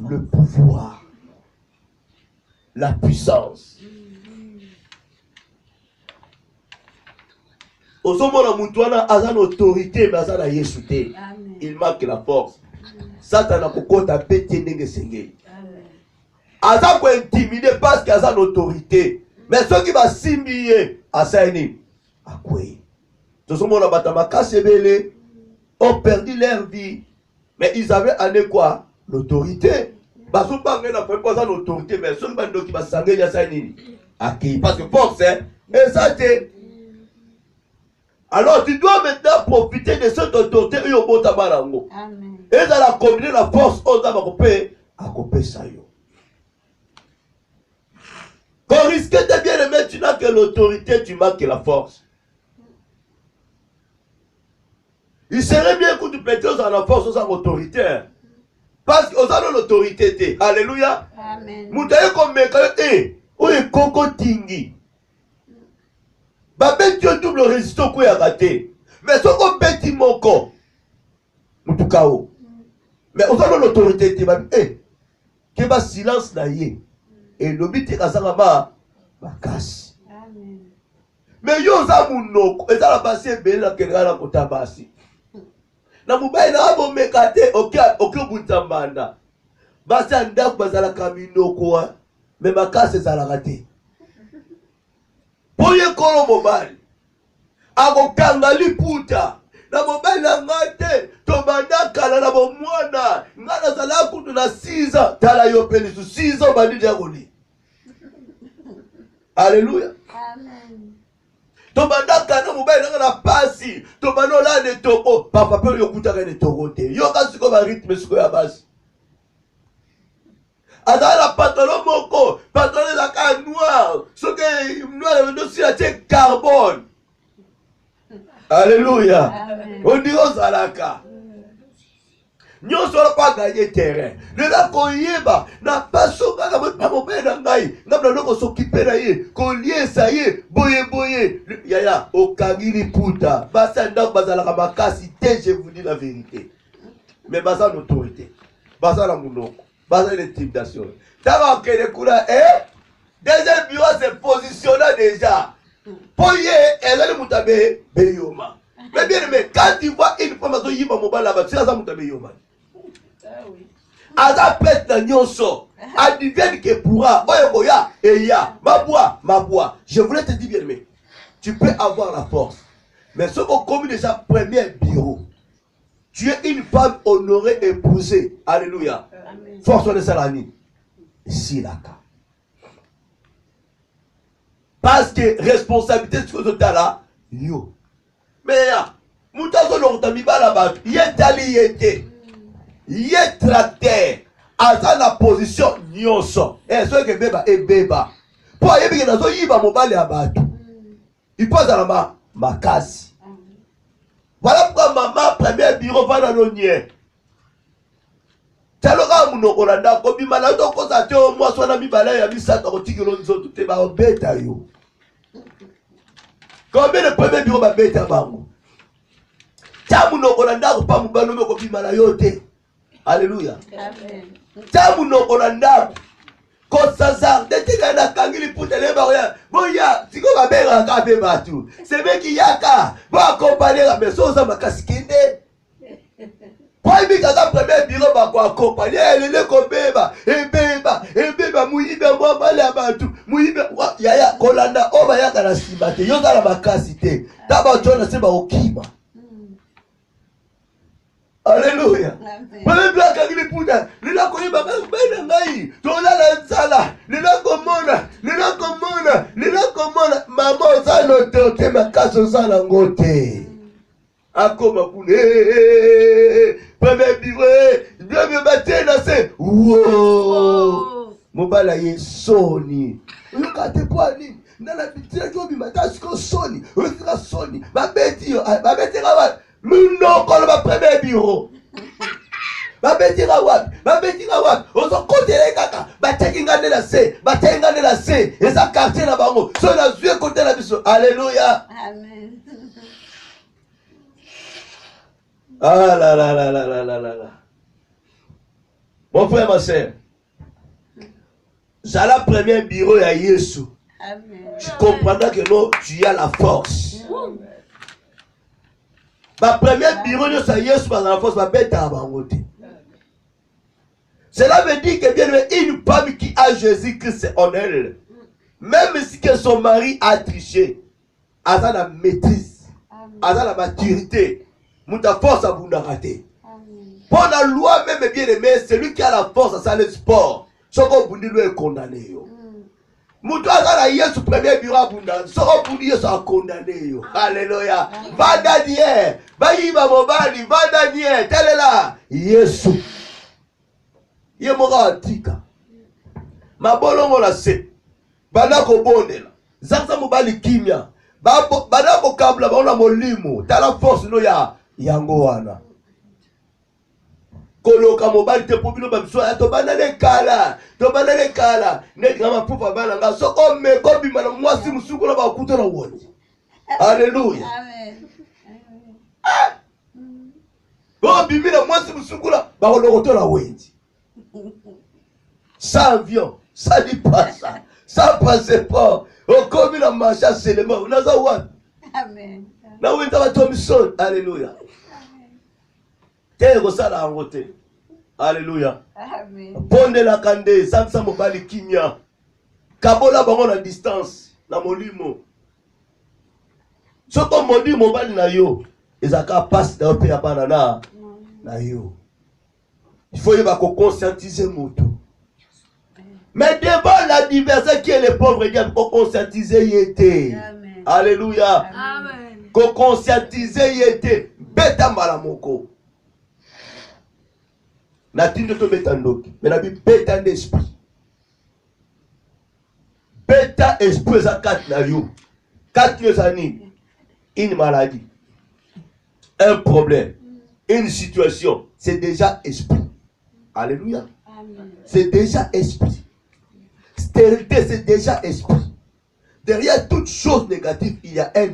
Le pouvoir. La puissance. Au sommet de Moutouana, il y a une autorité, mais il y a une Yesouté. Il manque la force. Satan a beaucoup de pété n'enge sengé. Aza ko intimider parce qu'il y a une autorité. Mais ceux qui va s'imbier à Saini, à quoi? Tout ce monde a batama sebele ont perdu leur vie. Mais ils avaient amené quoi? L'autorité. Parce que pas l'autorité, mais ceux qui va s'engager à Saini. Parce que force, hein? Et ça c'est. Alors tu dois maintenant profiter de cette autorité et au bon tabarango. Et dans la combiner la force, on va couper ça. Quand risque de bien aimer, tu n'as que l'autorité, tu manques la force. Il serait bien que tu pétais dans la force, aux autorité. Parce qu'on a l'autorité. Alléluia. Amen. Moutaye comme mec, où est Coco Tingi? Babé tu double résistant quoi à rater. Mais ce qu'on bêtit mon corps. Moutoukao. Mais on a l'autorité. Que va silence na yé. Et l'obit est à ma casse. Mais yo za mounoko. Et ça la passé belle que la kota basi. Na moubaye na abo mekate ok butambanda. Basi andak bazala kaminoko. Mais ma casse est à la rater. Poye kolo mobali akokanga liputa na mobali na ngate tobanda kala na bomwana ngana zala kutu na 6 ans tala yo pe lisu 6 ans bandi ya koli. Alléluia. Amen. Tobanda kala mobali na pasi tobano la ne toko papa pe yo kutaka ne toko te yo kasi ko ba rythme siko ya basi. Ada la pantalon moko, pantalon la ka noir, ce que noir est aussi la carbone. Alléluia. On dit aux alaka. Nous ne sommes pas gagné terrain. Nous avons n'a pas souvent na mobile ngai, n'a pas s'occuper d'ailleurs, qu'on lié ça y est, boye. Yaya, au kagiri puta, basa ndak bazala makasi te, je vous dis la vérité. Mais basa l'autorité, basa la mounoko. Basa l'intimidation. D'abord que les couleurs deuxième bureau se positionna déjà. Poye, elle est le moutabe beyoma. Mais bien aimé, quand tu vois une formation yima mobile là-bas, tu as ça moutabe yoma. Aza pète na nyonso. Advienne que pourra. Oya, eya, ma bois. Je voulais te dire bien aimé, tu peux avoir la force. Mais ce qu'on commet déjà premier bureau. Tu es une femme honorée, épousée. Alléluia. Amen. Force de Salani. Ici, là. Parce que responsabilité de ce que tu as là, yo. Mais ya, moutazo l'ortami balaba, yetali yete. Yetrate. Asa la position nyonso. Et ce que beba et beba. Pour y bien nazo yiba mobile abatu. Il pose à la makasi. Voilà pourquoi maman, premier bureau, va dans l'onier. Taloka munoko na ndako bimala to kosa te o mwa sona mibala ya misata ko tikelo nzo te ba obeta yo. Combien de premiers bureaux va mettre à bango? Tamu no konanda ko pamu banu ko bimala yote. Alléluia. Amen. Tamu no konanda ko sasa detika na kangili putele ba ya. Boya siko ba bega ka be batu. Sebeki yaka ba accompagner la maison za makasikinde. Kwa hivi kaza premier bureau ba ko accompagner le ko beba ebeba muibe mwa bale abantu muibe yaya kolanda oba yaka na sibate yoza na makasi te. Taba jona seba okima. Alléluia. Pale blaka ngili puta, nila ko yiba ka bena ngai. Tola la nsala, nila komona mama za no te makaso sana ngote. Akoma kune premier bureau, bien batena se. Wow. Mobala ye soni. Ukate kwani? Nana bitira jobi matasi ko soni. Ukira soni. Babeti rawa. Muno kolo ba premier bureau. Babeti rawa. Ozo kotele kaka. Batekingane la se. Eza quartier na bango. So na zue côté na biso. Alléluia. Amen. Ah là. Mon frère, ma soeur. J'ai la première bureau à Yesu. Amen. Tu comprendras que non, tu as la force. Ma première bureau à Yesu, par la force, ma bête à bangote. Cela veut dire que bien une femme qui a Jésus-Christ en elle, même si que son mari a triché, elle a la maîtrise, elle a la maturité, ta force a raté. Pour la loi même bien aimé, celui qui a la force à ça le sport, ce qu'on vous dit est condamné. Moutou a la Yesu premier bureau à Bunda, ce qu'on vous dit est condamné. Alléluia. Va Daniel, va Iba Mobali, va Daniel, tel est là. Yesu. Yemora antika. Ma bolongo la se. Bana ko bondela. Zanza Mobali kimia. Bana ko kabla ba ona molimo. Ta la force no ya yango wana. Koloka mobali te pobino ba biso to banane kala ne kama pupa bana nga so o me ko bima na mwasi musuku na ba kuto na woni. Alléluia. Amen. Bo bimi na mwasi musuku na ba kolokoto na wendi. Sans avion, ça dit pas ça passeport, au comme la marcha seulement, naza wan. Amen. Na wenda ba Thomson. Alléluia. Teko sala ngote. Alléluia. Amen. Ponde la kande samsa mobali kimia. Kabola bango na distance na molimo. Soko modi mobali na yo, ezaka passe na ope ya banana na yo. Il faut y conscientiser moto. Mais devant l'adversaire qui est le pauvre, il faut conscientiser yete. Alléluia. Amen. Ko conscientiser yete. Beta malamoko. Na tinde to beta ndoki. Mais na bi beta d'esprit. Beta esprit za kat na yo. 4 années. Une maladie. Un problème. Une situation. C'est déjà esprit. Alléluia. C'est déjà esprit. Stérilité, c'est déjà esprit. Derrière toute chose négative, il y a un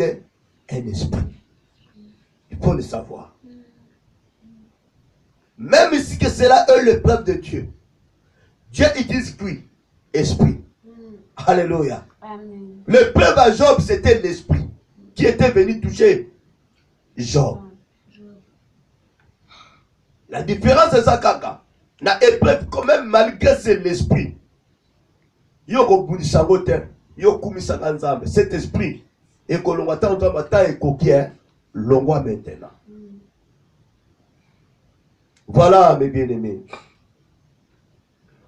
esprit. Il faut le savoir. Même si que c'est là le peuple de Dieu. Dieu utilise qui? Esprit. Alléluia. Amen. Le peuple à Job, c'était l'esprit qui était venu toucher Job. La différence c'est ça, kaka. Na épreuve quand même, malgré c'est l'esprit. Yo ko bundisa ngote, yo kumisa nzambe. Cet esprit et que l'on attend dans matin et coquien, l'on voit maintenant. Voilà mes bien-aimés.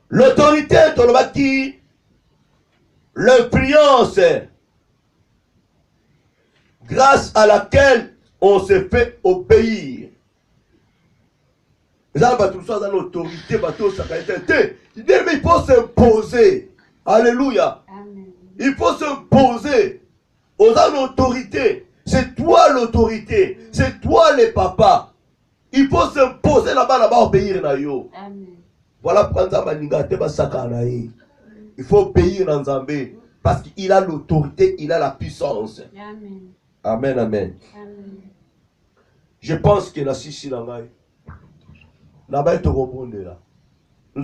L'autorité dans le bâti, l'influence grâce à laquelle on se fait obéir. Il faut s'imposer. Alléluia. Amen. Il faut s'imposer aux autorités. C'est toi l'autorité. C'est toi le papa. Il faut s'imposer là-bas, obéir na yo. Amen. Voilà pourquoi il faut obéir à Nzambé. Parce qu'il a l'autorité, il a la puissance. Amen. Amen, amen. Amen. Je pense que la Sissi Langai, nous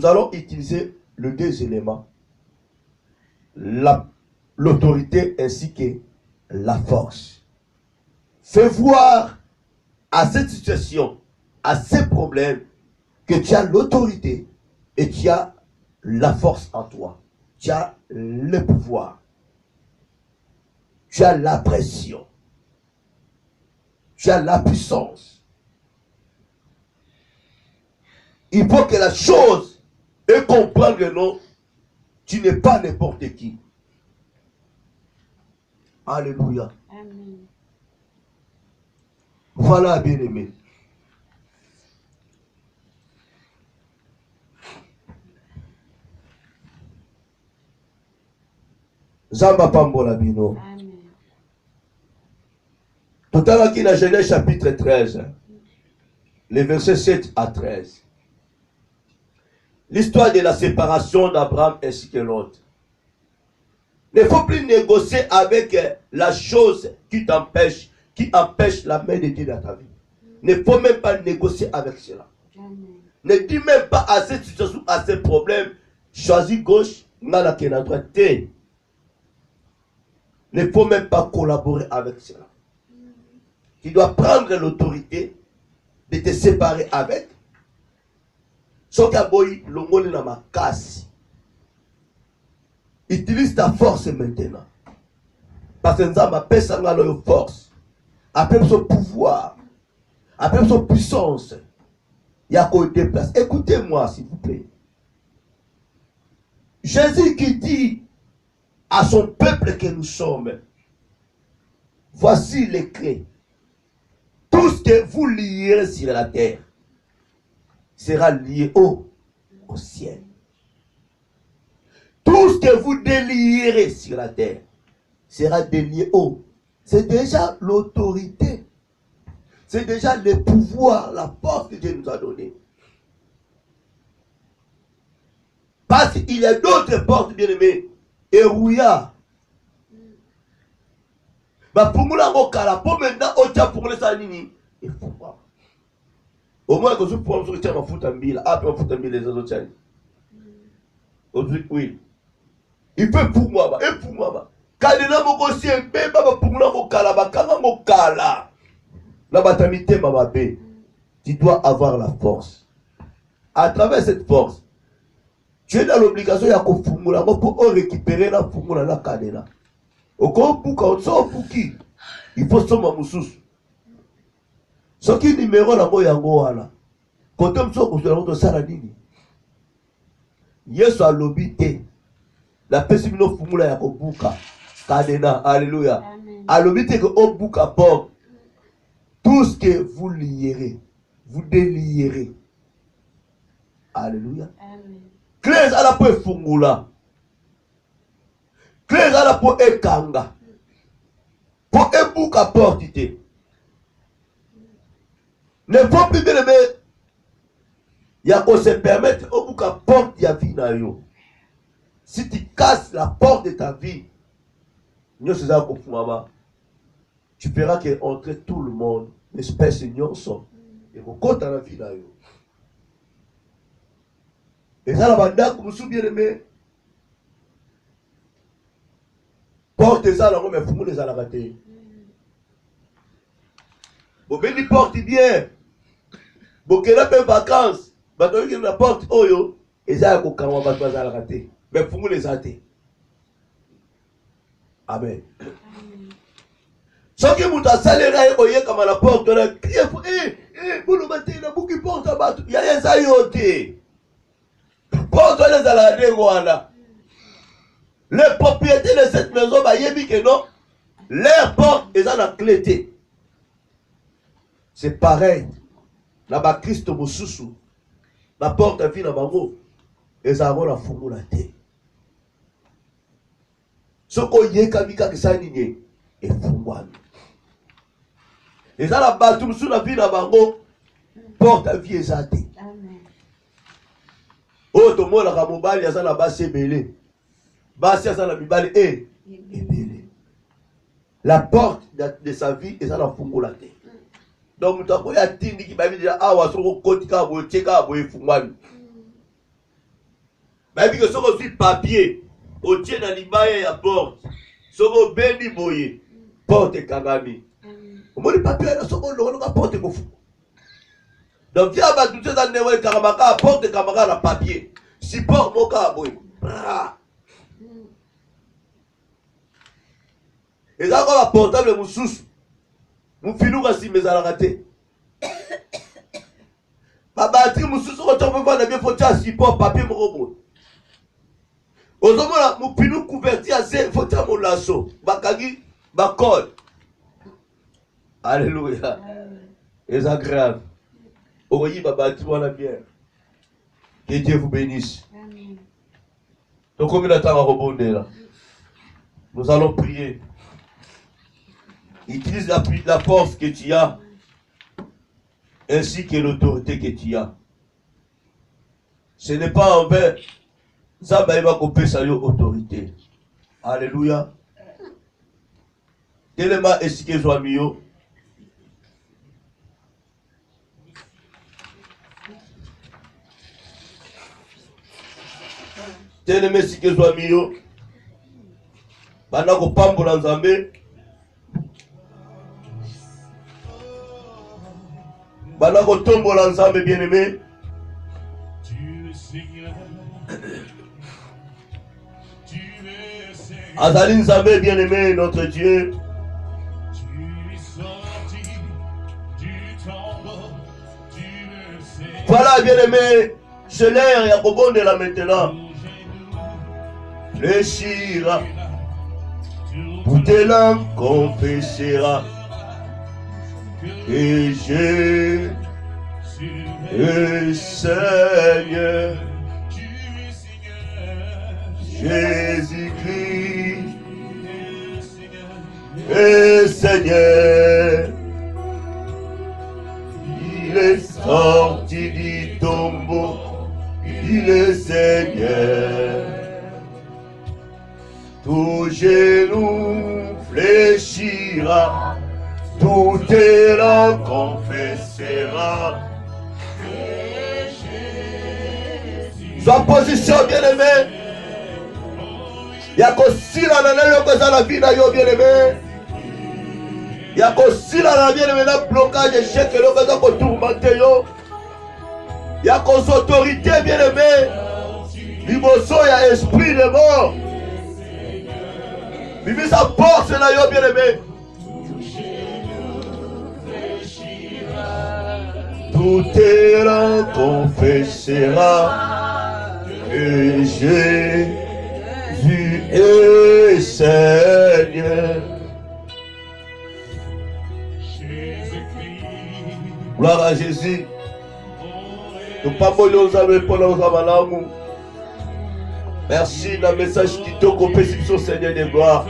allons utiliser les deux éléments, l'autorité ainsi que la force. Fais voir à cette situation, à ces problèmes, que tu as l'autorité et tu as la force en toi. Tu as le pouvoir. Tu as la pression. Tu as la puissance. Il faut que la chose et comprendre que non, tu n'es pas n'importe qui. Alléluia. Amen. Voilà, bien-aimé. Zamba Pambola Bino. Amen. Tout à l'heure, qui est dans Genèse chapitre 13, les versets 7 à 13. L'histoire de la séparation d'Abraham ainsi que l'autre. Il ne faut plus négocier avec la chose qui t'empêche, qui empêche la main de Dieu dans ta vie. Il ne faut même pas négocier avec cela. Amen. Ne dis même pas à cette situation, à ces problèmes, choisis gauche, n'a qui est à droite. Il ne faut même pas collaborer avec cela. Tu dois prendre l'autorité de te séparer avec. Sokaboy longoli na makasi. Utilise ta force maintenant. Parce que nous avons une force. Appelle son pouvoir. Appelle son puissance. Il y a qu'on déplace. Écoutez-moi, s'il vous plaît. Jésus qui dit à son peuple que nous sommes, voici les clés. Tout ce que vous lierez sur la terre sera lié au ciel. Tout ce que vous délierez sur la terre sera délié au. C'est déjà l'autorité. C'est déjà le pouvoir, la force que Dieu nous a donné. Parce qu'il y a d'autres portes, bien-aimés. Et rouillard. Bah pour moi, pour maintenant, on tient pour les sanini. Il faut pas. Au moins, quand je prends sur le tien, on fout un bill. Ah, puis on fout un bill les autres tiens. Oui. Il fait pour moi, et pour moi. Quand il y a un aussi un peu, pour moi, kala. La batamité, tu dois avoir la force. À travers cette force, tu es dans l'obligation de pour récupérer la fumula la cadena. Au il faut soma mususu. Ce qui est numéro la yango wana. Quand on se retrouve sala nini. Yesu alobite. La pessimino fumula ya kobuka. Cadena, alléluia. Alobite que au buka porte. Tout ce que vous lierez, vous délierez. Alléluia. Clés à la po fungula. Clés à la po ekanga. Pour ebuka portite. Ne faut plus bien aimer. Il y a qu'on se permettre au buka porte ya vie na yo. Si tu casses la porte de ta vie, tu feras que entre tout le monde, l'espèce union sont. Et qu'on compte dans la vie là. Et ça, la bande, comme vous bien aimé, porte ça, là, mais fou, les alagatés. Vous venez porte bien. Vous avez des vacances. Vous avez une porte, oh yo. Et ça, vous avez des alagatés. Mais fou, les athées. Amen. Ce qui vous a saléré, vous voyez comme à la porte, vous avez crié, vous le mettez dans le porte à battre. Il y a des ayotés. Porte les alagatés, voilà. Les propriétaires de cette maison, bah, yébi que non, leur porte, ils ont la clété. C'est pareil. Là-bas, Christ Moussousou, la porte à vie dans Bango, ils ont la fourmou la terre. Ce qu'on y est, Kamika, qui s'est nigné, et fourmouane. Ils ont la batoum sous la vie dans Bango, porte à vie et zate. Oh, tout le monde, la ramobali, ils ont la basse belé. Basse, ils ont la bibali, et belé. La porte de sa vie est à la fungola. Donc, tu as dit qu'il m'a dit ah, on va se retrouver mais que ce aussi papier, au tien dans l'image à porte, ce que béni boye, porte kagami. Au moins le papier, ce que la porte est fou. Donc, il y a tout ça dans le karamaka, porte kamaka la papier. Si porte mon cas boye. Et là, quand on portable mon sous, mon filou aussi mes à la raté. Ma batterie mon sous, quand on peut voir bien faut dire si porte papier mon robot. Aux hommes là, mon pinou couverti à zé, faut dire mon lasso, bakagi, bakol. Alléluia. Et ça grave. Oreille babati voilà bien. Que Dieu vous bénisse. Amen. Donc combien de temps à rebondir là? Nous allons prier. Utilise la force que tu as, ainsi que l'autorité que tu as. Ce n'est pas envers ça va couper sa autorité. Alléluia. Tellement est-ce que soit mieux. Tellement est-ce que soit mieux. Pendant qu'on parle pour l'ensemble. Pendant qu'on tombe pour l'ensemble bien aimé. Azaline Zambé, bien-aimé, notre Dieu. Voilà, bien-aimé, c'est l'air, il y a beaucoup de là maintenant. Fléchira, toute langue confessera que Jésus est Seigneur. Jésus-Christ est Seigneur. Il est sorti du tombeau. Il est Seigneur. Tout genou fléchira. Tout langue confessera. Sois position bien-aimé. Il y a aussi la vie de bien-aimé. Il y a aussi la bien-aimé, le blocage de chèque et le tourmenté. Il y a des autorités bien-aimé. Il y a esprit de mort. Il y a sa force bien-aimé. Tout est confessera que Jésus est Seigneur. Gloire à Jésus. Merci dans le message qui te compétit sur Seigneur de gloire.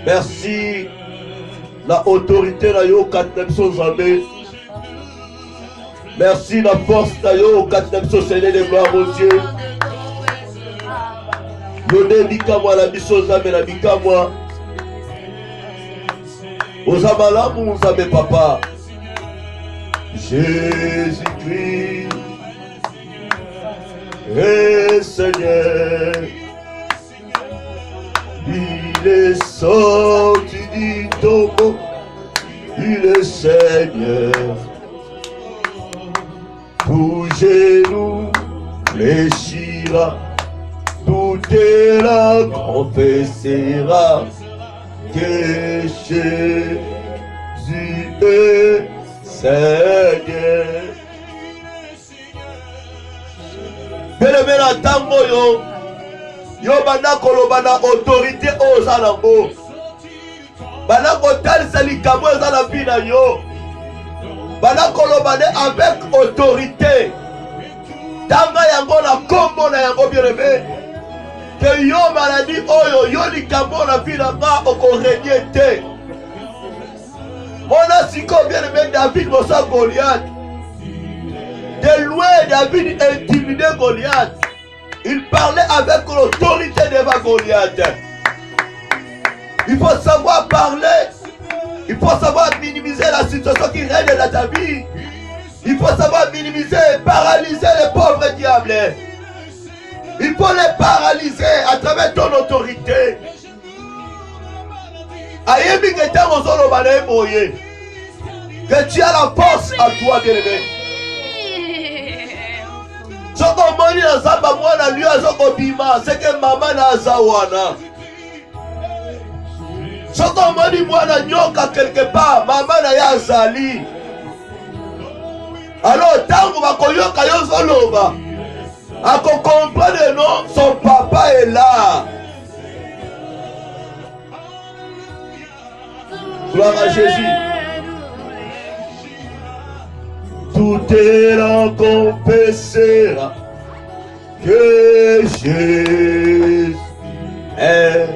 Merci la autorité de yo 4e. Merci la force de yo 4e Seigneur de gloire mon Dieu. Yone bika la bisoza me la bika moi. Ozamala mouzabe papa. Jésus-Christ est Seigneur. Il est sorti du tombeau. Il est Seigneur. Tout genou fléchira. Tout langue confessera que Jésus est Seigneur. Bien-aimé na tango yo, yo banda koloba na autorité oza nango. Banda kotalisa likambo eza na vie na yo. Banda koloba ne avec autorité. Tanga yango na kombo na yango bien-aimé. Que yo maladie oyo yo likambo na vie na nga okorenie te. Mona siko bien-aimé David mosa Goliath. De loin David intimidait Goliath. Il parlait avec l'autorité devant Goliath. Il faut savoir parler. Il faut savoir minimiser la situation qui règne dans ta vie. Il faut savoir minimiser et paralyser les pauvres diables. Il faut les paralyser à travers ton autorité. Que tu as la force à toi, bien-aimé. C'est que maman n'a zawana. Soko moni mwana nyoka quelque part, maman na ya zali. Alors tango bakoyoka yo zoloba. Ako comprendre non, son papa est là. Gloire à Jésus. Tout est là confessera que Jésus est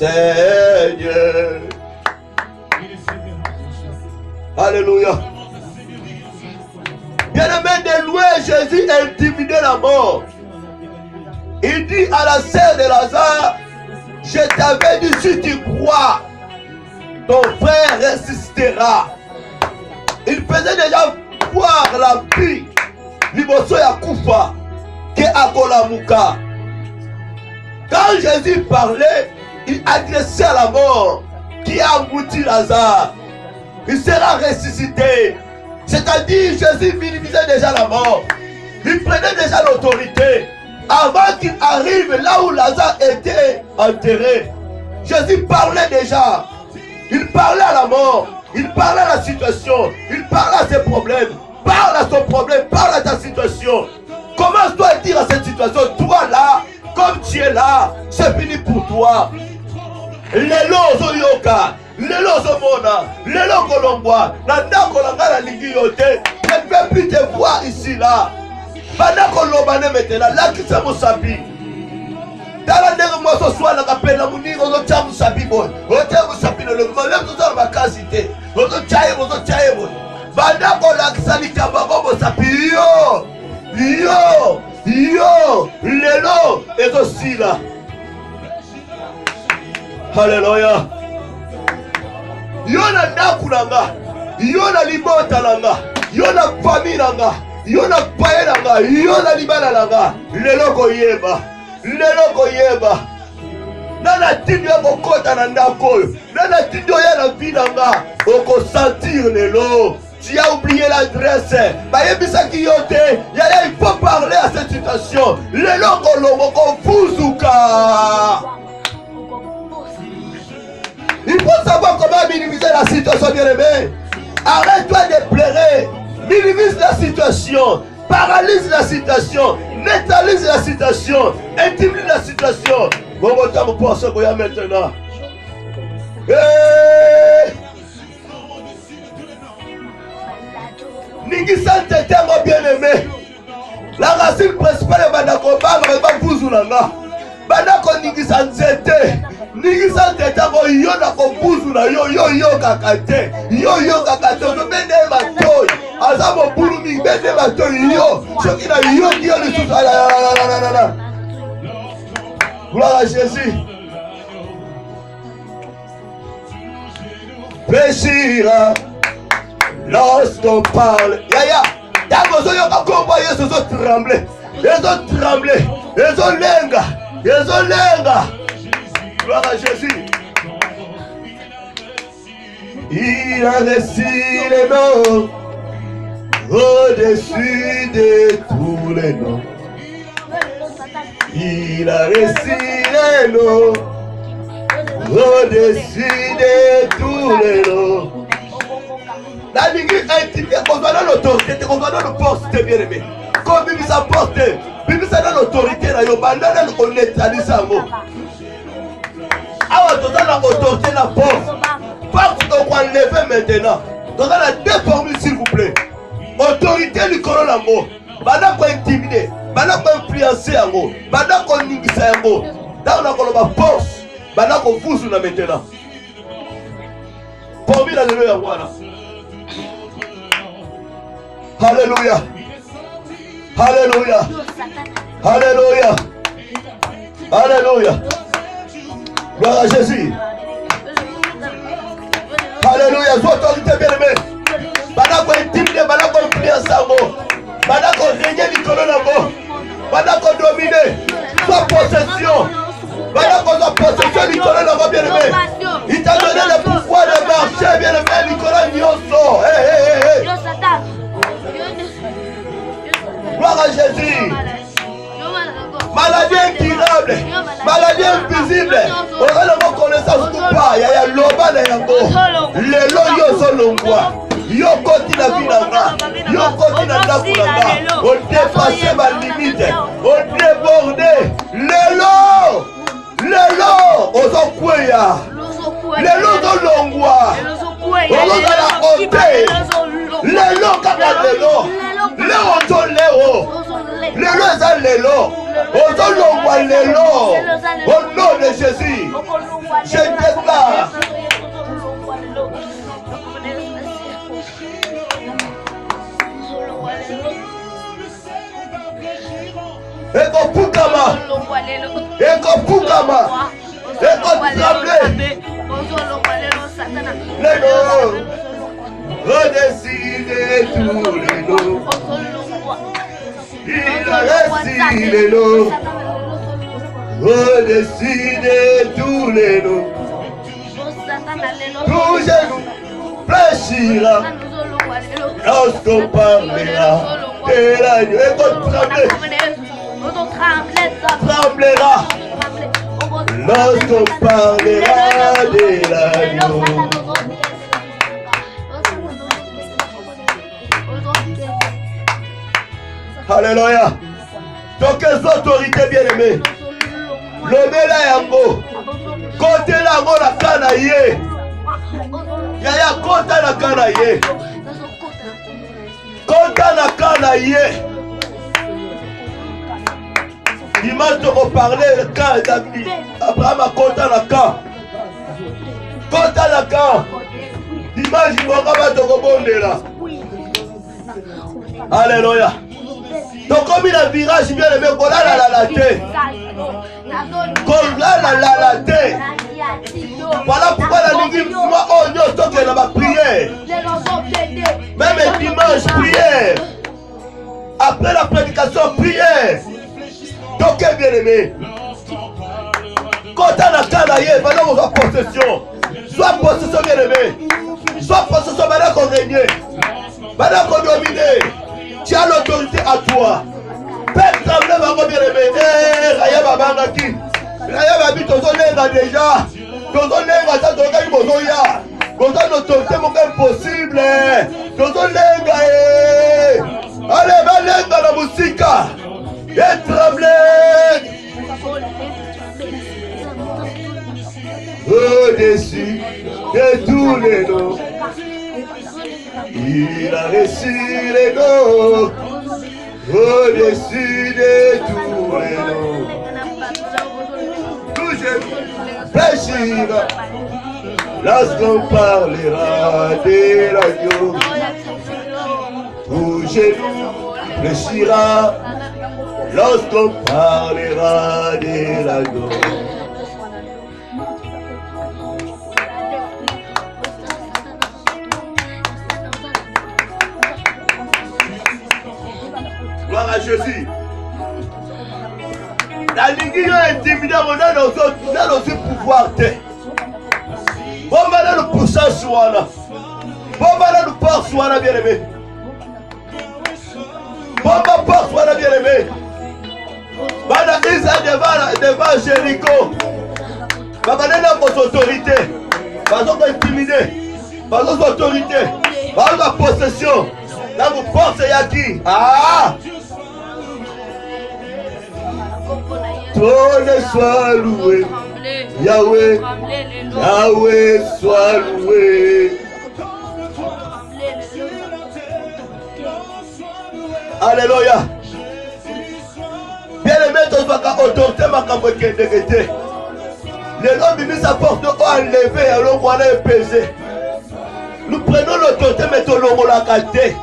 Seigneur. Alléluia. Bien-aimé, de louer Jésus intimidait la mort. Il dit à la sœur de Lazare, je t'avais dit, si tu crois, ton frère ressuscitera. Il faisait déjà voir la vie. Liboso ya kufa ke akolamuka. Quand Jésus parlait, il adressait à la mort qui a englouti Lazare. Il sera ressuscité. C'est-à-dire, Jésus minimisait déjà la mort. Il prenait déjà l'autorité. Avant qu'il arrive là où Lazare était enterré, Jésus parlait déjà. Il parlait à la mort. Il parlait à la situation. Il parlait à ses problèmes. Parle à ton problème. Parle à ta situation. Commence-toi à dire à cette situation, toi là, comme tu es là, c'est fini pour toi. Lelo zoyoka, lelo zomona, lelo kolongwa, nanda kolangala lingi yote. Je ne vais plus te voir ici là. Bana kolobane maintenant, là qui c'est mon sapi. Tala ndenge moi ce soir na kapela muningo zo chamu sapi boy. Ote mo sapi no le malem zo za makasite. Ozo chaye boy. Bana kolakisa likamba bo sapi yo. Yo, lelo ezo sila. Alléluia. Yo na ndaku nanga, yo na libota nanga, yo na famille nanga, yo na paye nanga, yo na libala nanga. Lelo koyeba. Nana tidio kokota na ndako oyo. Nana tidio ya na vie nanga. Oko sentir lelo. Tu as oublié l'adresse. Il faut parler à cette situation. Le il faut savoir comment minimiser la situation, bien-aimé. Arrête-toi de pleurer. Minimise la situation. Paralyse la situation. Neutralise la situation. Intimide la situation. Bon, on pour ce qu'il y a maintenant. Ningisa Ntetengo bien-aimé. La racine principale est Bandako Baga Buzulanga. Bandako Ningisa Nzete. Ningisa Ntetengo Yona Kobuzula yo kakate. Yo kakate. On bende matoy. Azamo Bulumi bende matoy yo. Chokina yo le sous. Gloire à Jésus. Péchira. Lorsqu'on parle, yaya, d'abord, il y a encore ils ont tremblé, ils ont lenga. Gloire à Jésus. Il a reçu les noms au-dessus de tous les noms. Il a reçu les noms au-dessus de tous les noms. La ligne intimée, on doit dans l'autorité, on doit dans le poste, bien-aimé. Comme il s'est porté, il s'est dans l'autorité, on neutralise un mot. Alors, on a l'autorité, la force. Pas qu'on va lever maintenant. On a la deux formules, s'il vous plaît. Autorité, lui connaît la mot. Maintenant qu'on intimider, maintenant qu'on influencer un mot, maintenant qu'on néglige un mot. Dans la force, maintenant qu'on fousse maintenant. Formule, alléluia, voilà. Alléluia. Alléluia. Alléluia. Alléluia. Gloire à Jésus. ya autorité bien aimé. Banako intimider, banako plier sango. Banako régner likolo nango. Banako dominer. Soit possession. Banako soit possession likolo nango bien aimé. Il t'a donné le pouvoir de marcher bien aimé likolo nyonso. Gloire à Jésus. Maladie incurable, maladie invisible. On a la reconnaissance ou pas. Il y a l'oba de yango. Le loyo solongwa. Yoko tina vinanga. Yoko tina nakulanga. On dépasse ma limite. On déborde. Lelo. Ozo kweya. Lelo zolongwa. Ozo la honte. Lelo kaka lelo. Lelo to leo. Lelo eza lelo. Ozolongwa lelo. Au nom de Jésus. Je déclare. Eko pukama. Eko pukama. Eko tremble. Lelo. Redécidez tous les noms. Il a réussi les noms. Redécidez tous les noms. Tout genou fléchira lorsqu'on parlera de l'agneau. Et qu'on tremblera lorsqu'on parlera de l'agneau. Alléluia. Donc les autorités bien-aimées, le mela yango, côté lango la kanaye, yaya kota la kanaye, kota la kanaye. Dimanche de reparler le cas d'Abdi, Abraham a kota la ka, kota la ka. Dimanche il va de rebondela. Alléluia. Donc comme il a virage bien aimé, qu'on a la tête. Qu'on a la tête. Voilà pourquoi la ligue moi oh non donc elle va prier. Même dimanche prière. Après la prédication prière. Donc bien aimé. Quand on a canaillé, maintenant on va possession. Soit possession bien aimé. Soit possession maintenant qu'on règne. Maintenant qu'on domine. Tu as l'autorité à toi. Père tremble va bien aimé. Raya babangaki. Raya babi tozolenga déjà. Tozolenga ça tozolenga mozoya. Tozolenga l'autorité mon impossible. Tozolenga allez balenga la musique. Et tremble. Au-dessus de tous les noms. Il a reçu les noms, au-dessus de tous les noms. Tout genou fléchira lorsqu'on parlera de l'agneau. Tout genou fléchira lorsqu'on parlera de l'agneau. Gloire à Jésus. La ligue est intimidée, on a aussi pouvoir. Bon, maintenant, nous poussons Souana. Bon, maintenant, nous portons Souana, bien aimé. Bon, nous portons Souana, bien aimé. Maintenant, ils sont devant Jéricho. Maintenant, nous avons autorité. Nous avons intimidé. Nous avons autorité. Nous avons possession. Là, vous pensez à qui? Ah! Ton soit loué. Yahweh. Yahweh soit loué. Alléluia. Bien aimé, tu vas autorité ma campagne. Les hommes mis sa porte ont enlevé et l'homme est pesé. Nous prenons l'autorité, mais tu l'as gâté.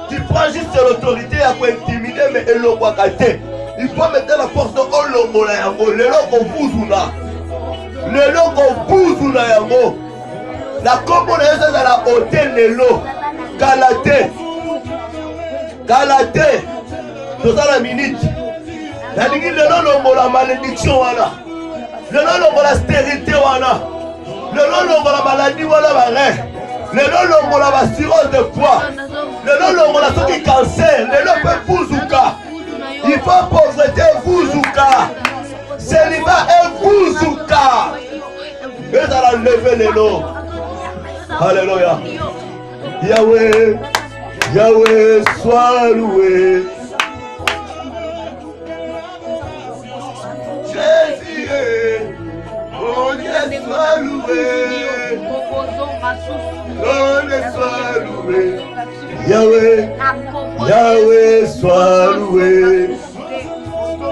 Tu prends juste l'autorité à quoi intimider, mais elle l'a gâté. Il faut mettre la force de l'homme là, le logo bouzuna. Le logo bouzuna yango. La combo na Yesu ezala hôtel lelo. Galate. Galate. Tozala minute. Nalingi lelo longola malédiction wana. Lelo longola stérilité wana. Lelo longola maladie wana bare. Lelo longola ba cirrhose de foie. Lelo longola soki cancer. Lelo pe fuzuka. Il faut pauvreté fuzuka. Célibat et fuzuka. Et ça l'a levé lelo. Alléluia. Yahweh, Yahweh, sois loué. Jésus, mon Dieu, sois loué. Mon Dieu, sois loué. Yahweh, Yahweh, sois loué.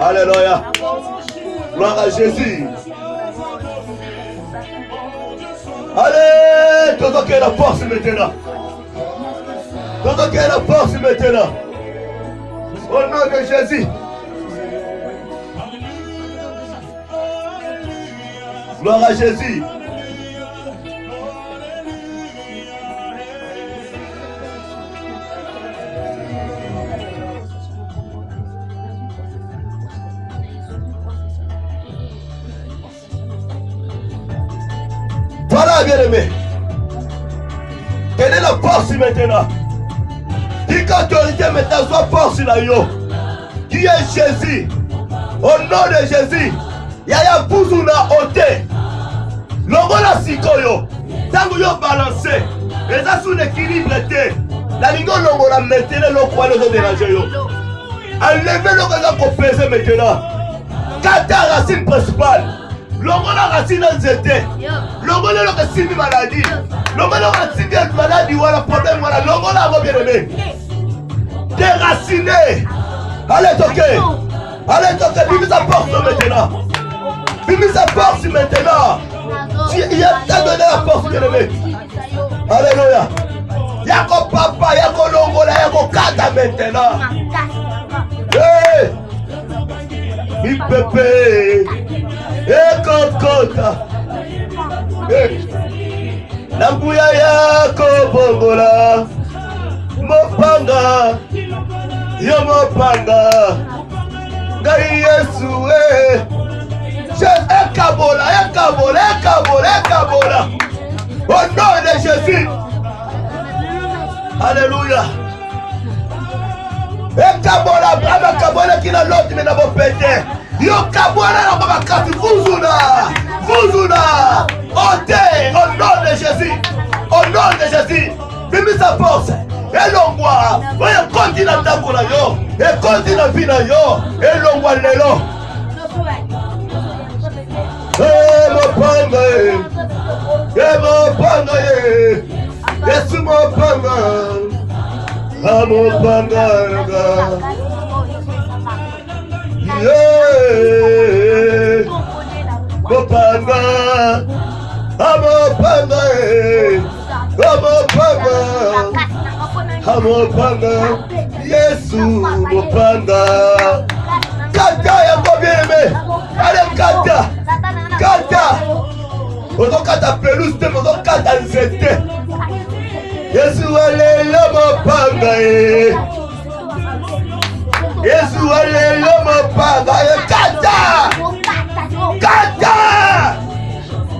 Alléluia. Gloire à Jésus. Allez, tout ce qui est la force maintenant. Tout ce qui est la force maintenant. Au nom de Jésus. Gloire à Jésus. Voilà, bien-aimé. Quelle est la force maintenant? Qui qu'autorité maintenant soit force là yo? Qui est Jésus? Au nom de Jésus. Yaya Buzuna Ote. Longola Sikoyo. Tango yo balancé. Et ça sous l'équilibre était. La lingo longola maintenant le quoi le déranger yo. Enlevez le gars qu'on pèse maintenant. Kata racine principale. Longola racine nzete. Longola le simi maladie. Longola le simi maladie ou la problème voilà. Longola va bien aimé. Déraciné. Allez toquer. Allez toquer. Vive sa force maintenant. Vive sa force maintenant. Il y a donné la force bien aimé. Alléluia. Yako papa, yako longola, yako kata maintenant. Hey. Mi pepe. Ekokota. Nambuya yako bongola. Mopanga. Yo mopanga. Ngai Yesu Ekabola, Ekabola, Ekabola, Ekabola. Au nom de Jésus. Alléluia. Ekabola, Brava Kabola qui n'a l'autre mais n'a pas pété. Yo Kabola n'a pas carte. Fuzuna. Fuzuna. Ôtez au nom de Jésus. Au nom de Jésus. Vive sa force. Et l'ongwa. Voyez, continue à t'accouler yo. Et continue à vivre yo. Et l'ongwa lelo. Mopanga. Mopanga. Yesu mopanga. Mopanga. Mopanga. Mopanga. Mopanga. Mopanga. Yesu mopanga. Kata ya bien-aimé. Allez kata. Kata. Ozo kata pelouse te ozo kata nzete. Yesu alelo mopanga Yesu alelo mopanga kata. Kata.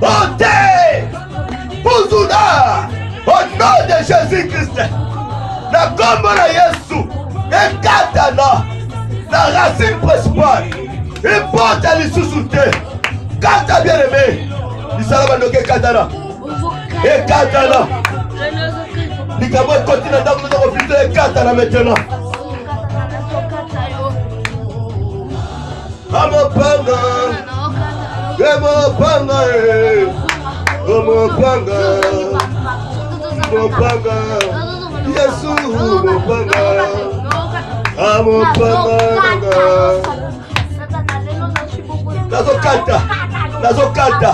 Ôtez. Buzuna. Au nom de Jésus-Christ. La gomme de Yesu. Et kata la racine principale. Et porte à l'issue. Kata bien-aimé. Il s'en va noquer Katana. Et Katana. Il va continuer dans le hôpital et Katana maintenant. Amopanga. Amopanga. Amopanga. Amopanga. Yesu Amopanga. Amopanga. Nazokata. Nazokata.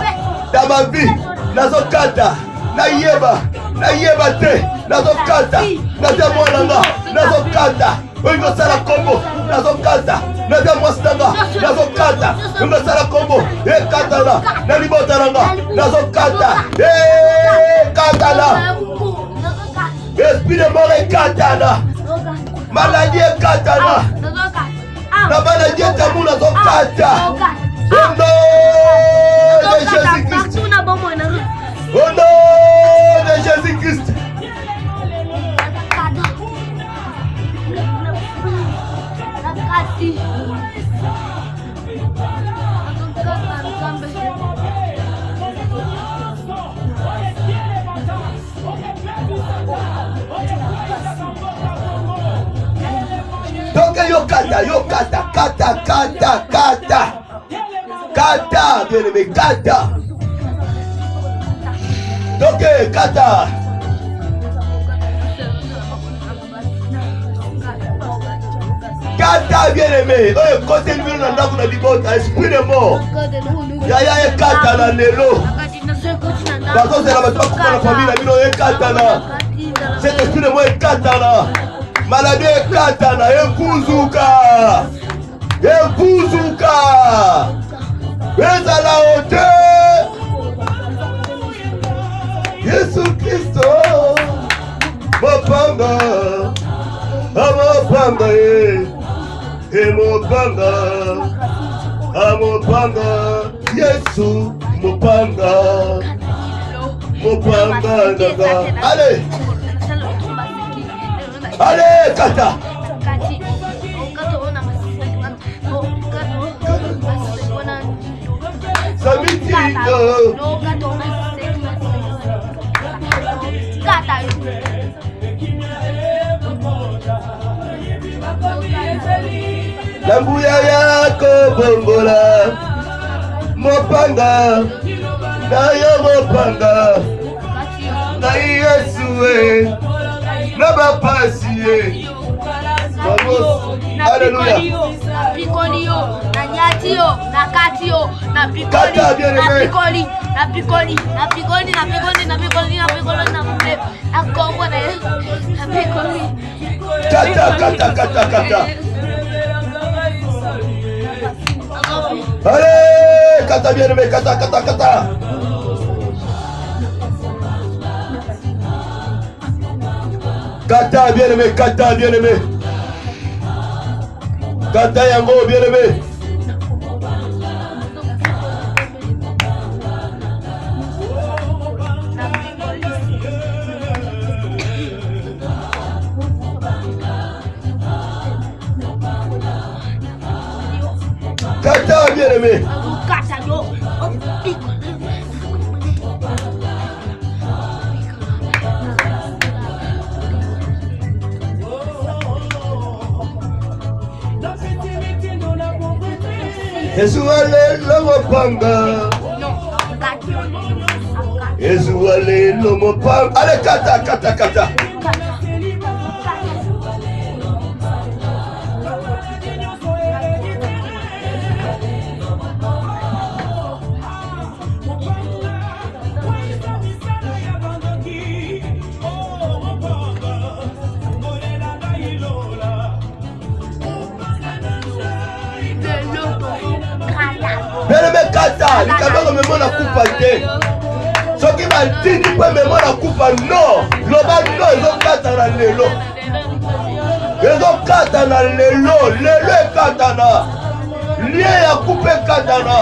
Dans ma vie, nazokata, nayeba te, nazokata, nazamwananga, nazokata, oyo sala kombo, nazokata, nazamwasanga, nazokata, oyo sala kombo, ekatana, nalibotananga, nazokata, katana. Maladie katana. Na maladie tamuna zo kata. Au nom de Jésus-Christ. Au nom de Jésus-Christ. Donc yo kata, kata, bien aimé, kata. Donc kata. Kata bien aimé, côté de nous dans la libota, esprit de mort. Yaya e kata na lelo. Parce que c'est la famille, la bino e kata na. Cet esprit de mort e kata na. Maladie e kata na, e kuzuka. Eza la hauteur. Yesu Kristo. Mopanga. Amopanga Amopanga Yesu Mopanga daga. Allez kata. Samitindo. Lambuya yako bongola Mopanga na yo Mopanga na Yesu na bapasi Alléluia. Picolio, na nyatio, na katio, na picoli, na picoli, na picoli, na picoli, na picoli, na picoli, na picoli, na mbe, na kongo na picoli. Kata. Allez, kata bien aimé, kata. Kata bien aimé. Kata yango bien aimé. Kata bien aimé. Yesu alelo Mopanga. Yesu alelo Mopanga. Allez kata. Kata, likabako memo na kupa te. Soki bandini pe memo na kupa no. Loba no ezokata na lelo. Ezokata na lelo ekata na. Lie ya kupe kata na.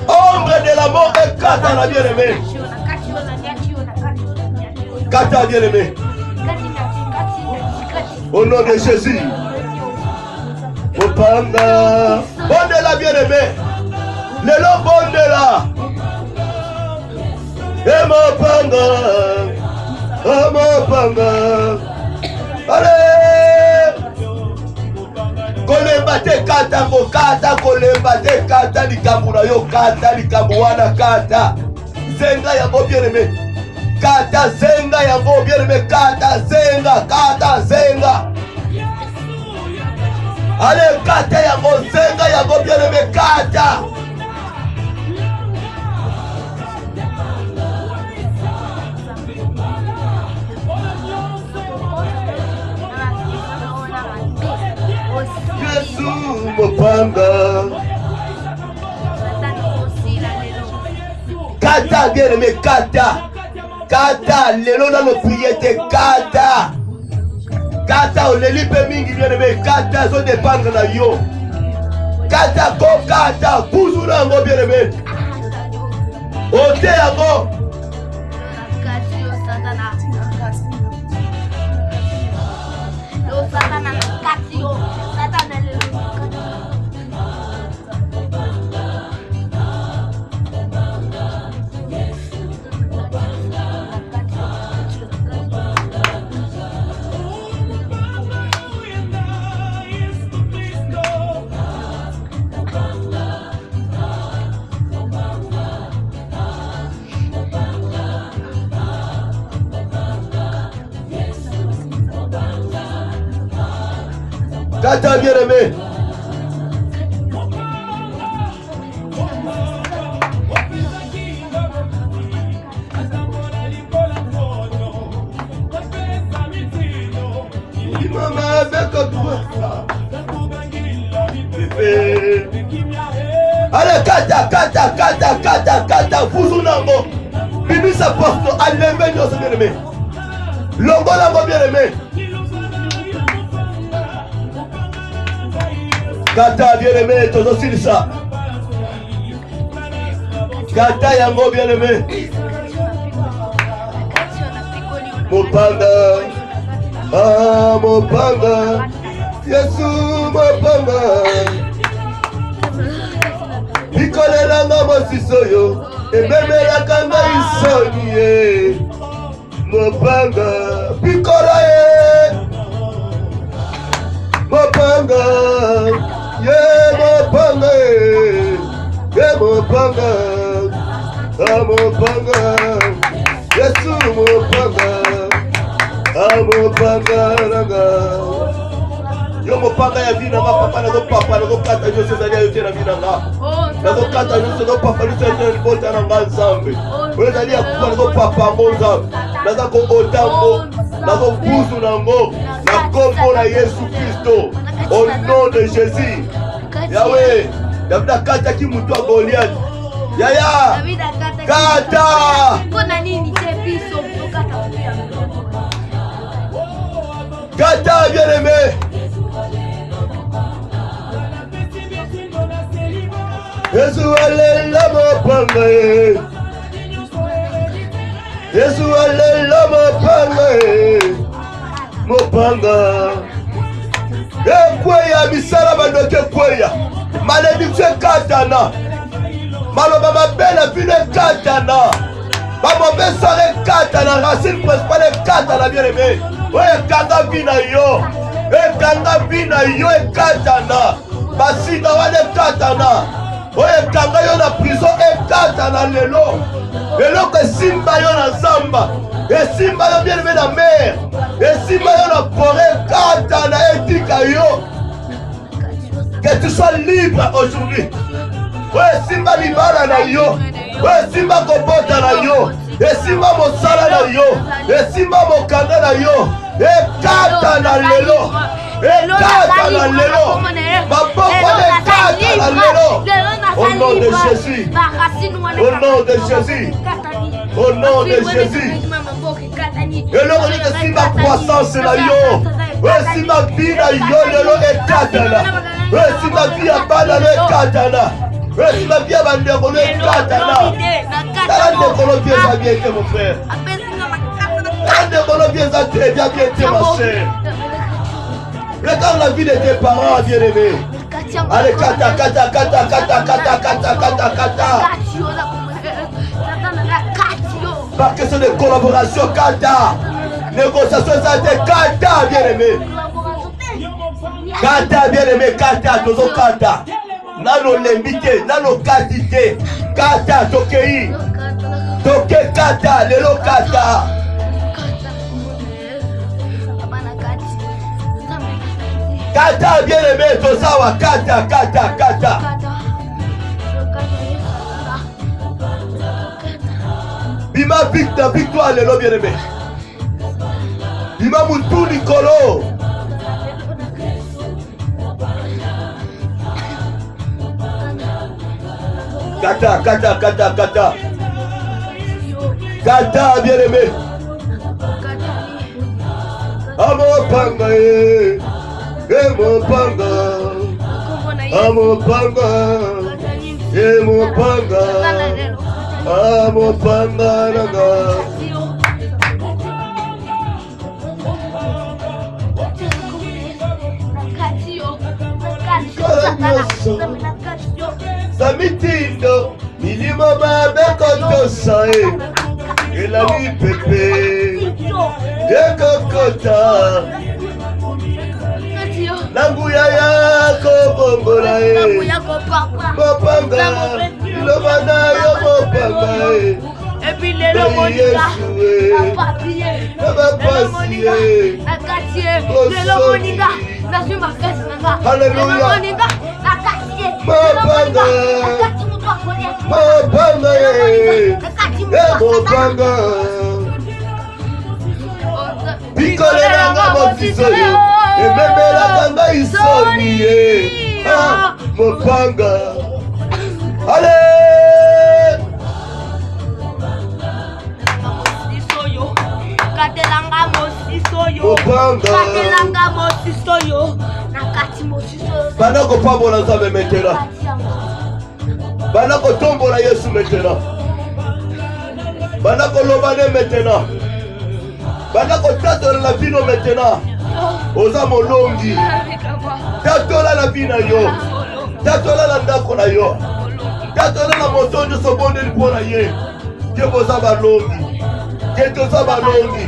Ombre de la mort ekata na bien aimé. Kata bien aimé. Au nom de Jésus. Mopanga. Bondela bien aimé. Lelo bondela. Mopanga. Allez. Kolemba te kata kata. Kolemba te kata. Likambu na yo kata. Likambu wana kata. Zenga ya bo bien aimé. Kata zenga ya bo bien aimé. Kata zenga. Allez, kata ya mozenga ya go bien aimé kata. Yesu Mopanga. Kata bien aimé kata. Kata, lelo na nos prières, kata. Kata, on les pe mingi bien aimé, kata, so dépendre na yo. Kata, ko kata, pouzu na ngo bien aimé. Ote yango. Kata bien aimé. Maman avec toi. Allez, kata, vous nango. Bibi sa porte, allez, venez, bien aimé. Longo nango bien aimé. Kata bien aimé, tout aussi ça. Kata yango bien aimé. Mopanga, ah mopanga, Yesu mopanga. Ikolela nga mosisoyo, ememela kanga isoni mopanga, pikola mopanga. Mopanga, mopanga, Yesu mopanga, mopanga nanga. Yo mopanga ya vina nga papa na papa na kata yo sezali yo tena vina nga. Na kata yo no papa yo tena libota na nga nzambe. Oyo zali ya kufa na papa ngonza. Na za ko otambo, na ko buzu nango, na kombo na Yesu Kristo. Au nom de Jésus. Yahweh, David a kata ki mutu a Goliath. Yaya, kata. Kata bien aimé. Yesu alela mopanga. Yesu alela mopanga. Mopanga. Ekweya misala bandoke kweya. Malédiction katana. Maloba mabela vile katana. Mamobe sore katana. Racine principale katana bien aimé. Oye kanga vina yo. Kanga vina yo katana. Basida wale katana. Oye kanga yo na prison katana lelo. Lelo ke simba yo na zamba. Simba yo bien aimé na mer. Simba yo na forêt katana etika yo. Que tu sois libre aujourd'hui. Ouais, Simba libara na yo. Ouais, Simba kobota na yo. Et Simba mosala na yo. Et Simba mokanda na yo. Et kata na lelo. Et kata na lelo. Maboko de kata na lelo. Au nom de Jésus. Au nom de Jésus. Au nom de Jésus. Et l'on dit que Simba croissance na yo. Ouais, Simba vie na yo lelo et kata na. Si ma vie a pas dans le katana, si ma vie a dans le katana, t'as bien été mon frère. T'as bien été ma chère. Regarde la vie de tes parents bien aimés. Allez, kata. Par question de collaboration, kata. Négociation, ça a été kata bien aimé. Kata bien aimé, kata, tozo kata. Nano lembite, nano katite. Kata, tokei. Toke kata, lelo kata. Kata bien aimé, tozawa kata. Bima victoire, lelo bien aimé. Bima mutu nikolo. Kata. Kata bien-aimé. Amopanga Mopanga Amopanga Mopanga Amopanga Naga Samitindo Milima Babekotosae Elami Pepe Dekokota Nanguya yako bongola Mopanga Ilomana yo Mopanga Epilelo monika Papiye Lelo Nakatiye Lelo monika Nasu makasi nanga Lelo monika Nakatiye Mopanga Mopanga Mopanga Pikolelanga motisoyo Ememelanga isoni Mopanga Allez Katelanga mosisoyo Mopanga Katelanga mosisoyo Nakati mosisoyo Banako pambola Nzambe metela Banako tombola Yesu metela Banako lobane metela Banako tatola la bino metela Oza molongi Tatola la bina yo Tatola la ndako na yo Tatola la motonjo sobonde lipona ye Keboza balongi Ketoza balongi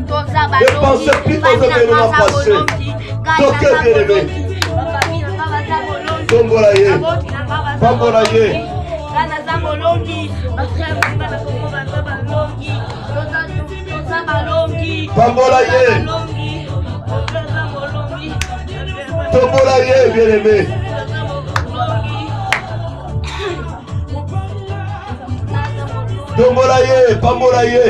Ne pensez plus aux événements passés Toke bien-aimé Tombola ye Pambola ye Pambola ye Tombola ye bien-aimé Tombola ye Pambola ye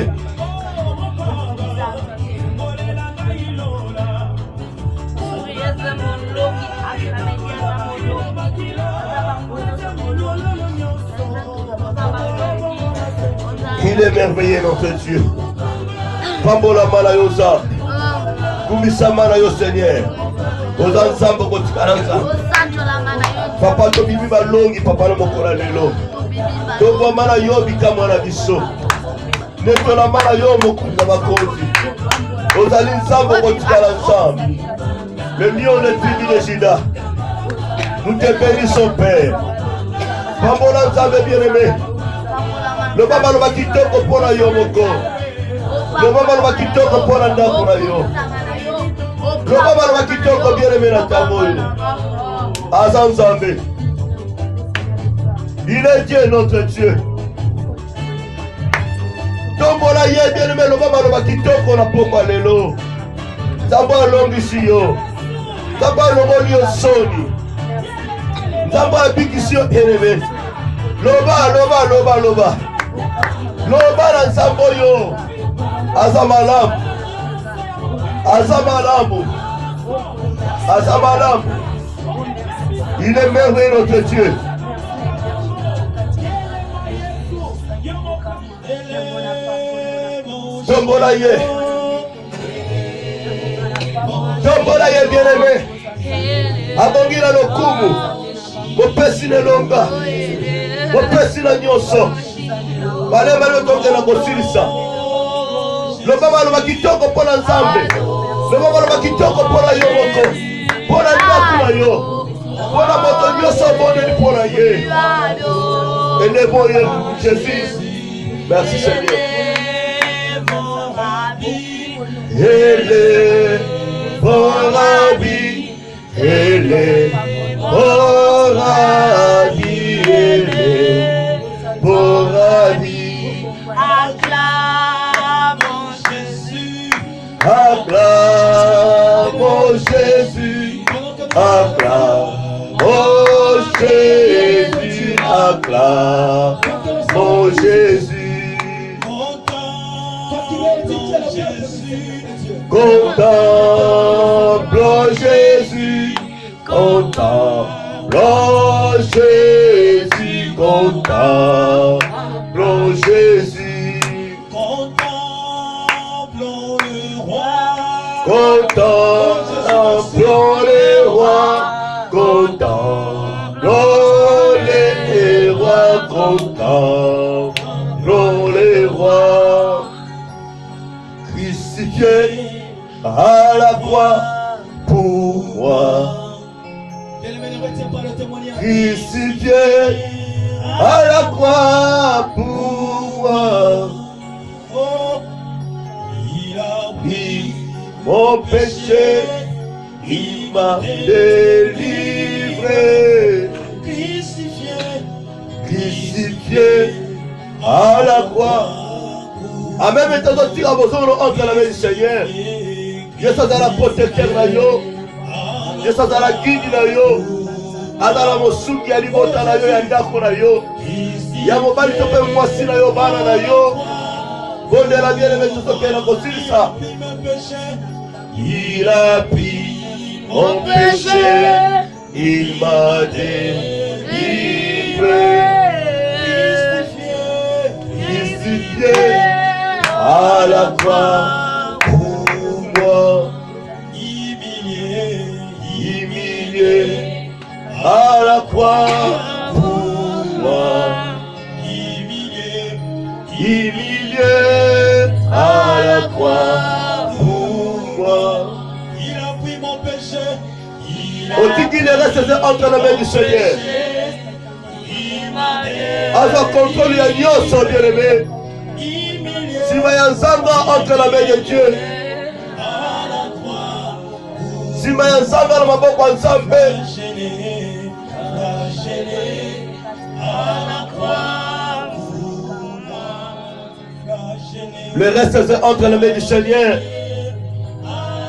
Il est merveilleux notre Dieu. Pambola malayosa. Kumisa malayo Seigneur. Oza nzambo kotikananza. Papa to bibi balongi papa no mokola lelo. To bo mana yo bikama na biso. Neto na mana yo mokunda bakozi. Ozali nzambo kotikana nzambo. Le lion de tribu de Juda. Nous te bénissons Père. Pambola nzambe bien-aimé. Le baba lo bakitoko pona yo moko. Le baba lo bakitoko pona ndako na yo. Le baba lo bakitoko bien-aimé na tamoyo. Azanzambe. Il est Dieu notre Dieu. Tombola ye bien-aimé le baba lo bakitoko na pokwa lelo. Zamba longisi yo. Zamba longoli yo soni. Zamba bikisi yo bien-aimé. Loba loba loba loba. Loba na nzambo yo Azamalam Il est merveilleux notre Dieu. Tombola ye bien-aimé Abongi na lokumu Mopesi ne longa Mopesi na nyoso Bale tokela kosilisa. Lobaba loba kitoko pona nzambe. Lobaba loba kitoko pona yo moko. Pona ndako na yo. Pona moto nyoso boneli pona ye. Élève Jésus. Merci Seigneur. Élève mon rabbi. Élève mon rabbi. Élève mon rabbi. Acclamons Jésus. Acclamons Jésus. Acclamons Jésus. Acclamons Jésus. Contemplons Jésus. Contemplons Jésus. Contemplons Jésus. Contemplons contemplons les rois, contemplons les rois, contemplons les rois, crucifiés à la croix pour moi, crucifié à la croix pour moi. Il a pris mon péché, il m'a délivré, crucifié à la croix. Amen. Maintenant, tu as besoin entre la main du Seigneur. Je suis dans la protection de yo. Je suis dans la guide de yo. Adala mosuki ya libota na yo ya ndako na yo. Ya mobali to pe mwasi na yo bana na yo. Bonde la bien aimé tout ce qu'elle a construit ça. Il a pris mon péché, il m'a délivré, crucifié à la croix pour moi, humilié à la croix pour moi, humilié à la croix pour moi. Il a pris mon péché. On dit qu'il reste entre la main du Seigneur. Alors contrôle ya nyoso bien aimé. Si Mayazanga entre la main de Dieu. Si Mayazanga na maboko ya Nzambe. Le reste c'est entre les mains du Seigneur.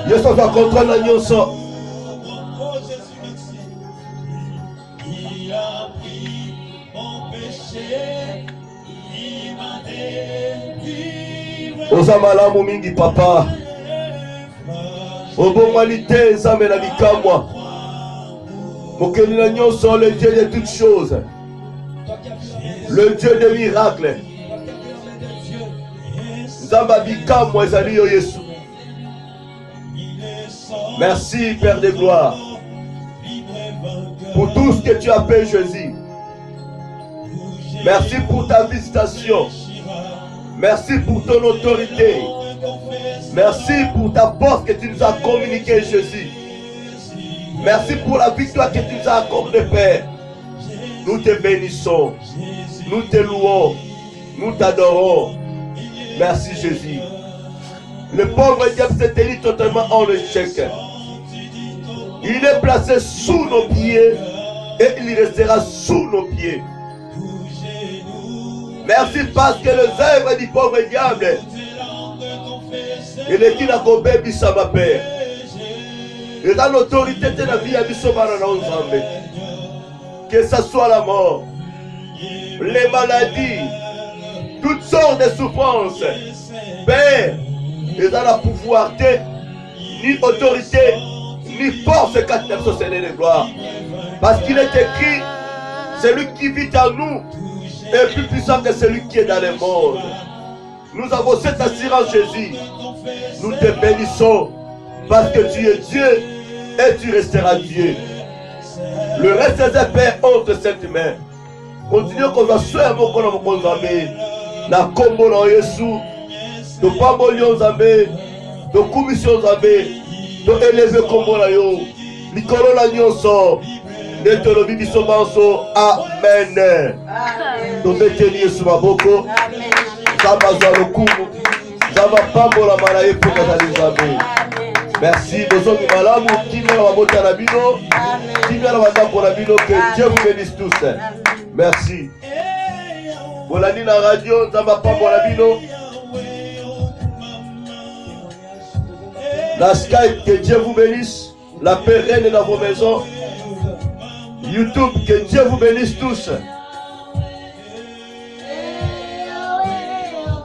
Dieu va contrôler la nyoso. Il a pris mon péché, il m'a délivré. Ozamalamu mingi papa. Obomalité Nzambe na bikamwa. Mokeli na nyoso, le Dieu de toutes choses. Le Dieu des miracles. Nzamba bikamwa ezali yo Yesu. Merci Père de gloire pour tout ce que tu as fait Jésus. Merci pour ta visitation. Merci pour ton autorité. Merci pour ta force que tu nous as communiquée Jésus. Merci pour la victoire que tu nous as accordée Père. Nous te bénissons. Nous te louons. Nous t'adorons. Merci Jésus. Le pauvre diable s'est tenu totalement en échec. Il est placé sous nos pieds et il restera sous nos pieds. Merci parce que les œuvres du pauvre diable, il est qui n'a qu'au bébé ça ma père. Et dans l'autorité de la vie à Nzambe, que ce soit la mort, les maladies, toutes sortes de souffrances, Père, et dans la pouvoirité, ni autorité, ni force qu'à terre sur Seigneur de gloire. Parce qu'il est écrit, celui qui vit en nous est plus puissant que celui qui est dans le monde. Nous avons cette assurance Jésus. Nous te bénissons parce que tu es Dieu et tu resteras Dieu. Le reste des pères entre cette main. Continue qu'on va soigner mon corps mon Nzambe. Na kombo na Yesu. To pambolio Nzambe. To commission Nzambe. To élever kombo na yo. Likolo na nyonso. Netolo bibiso banso. Amen. To beteli Yesu maboko. Zaba za lokumu. Zaba pambola malaye pour kazali Nzambe. Merci. Besoin de malamu. Kimia la mabota na bino. Kimia la bandako na bino. Que Dieu vous bénisse tous. Merci. Bolani la radio. Zaba pambola bino. La Skype, que Dieu vous bénisse. La paix règne dans vos maisons. YouTube, que Dieu vous bénisse tous.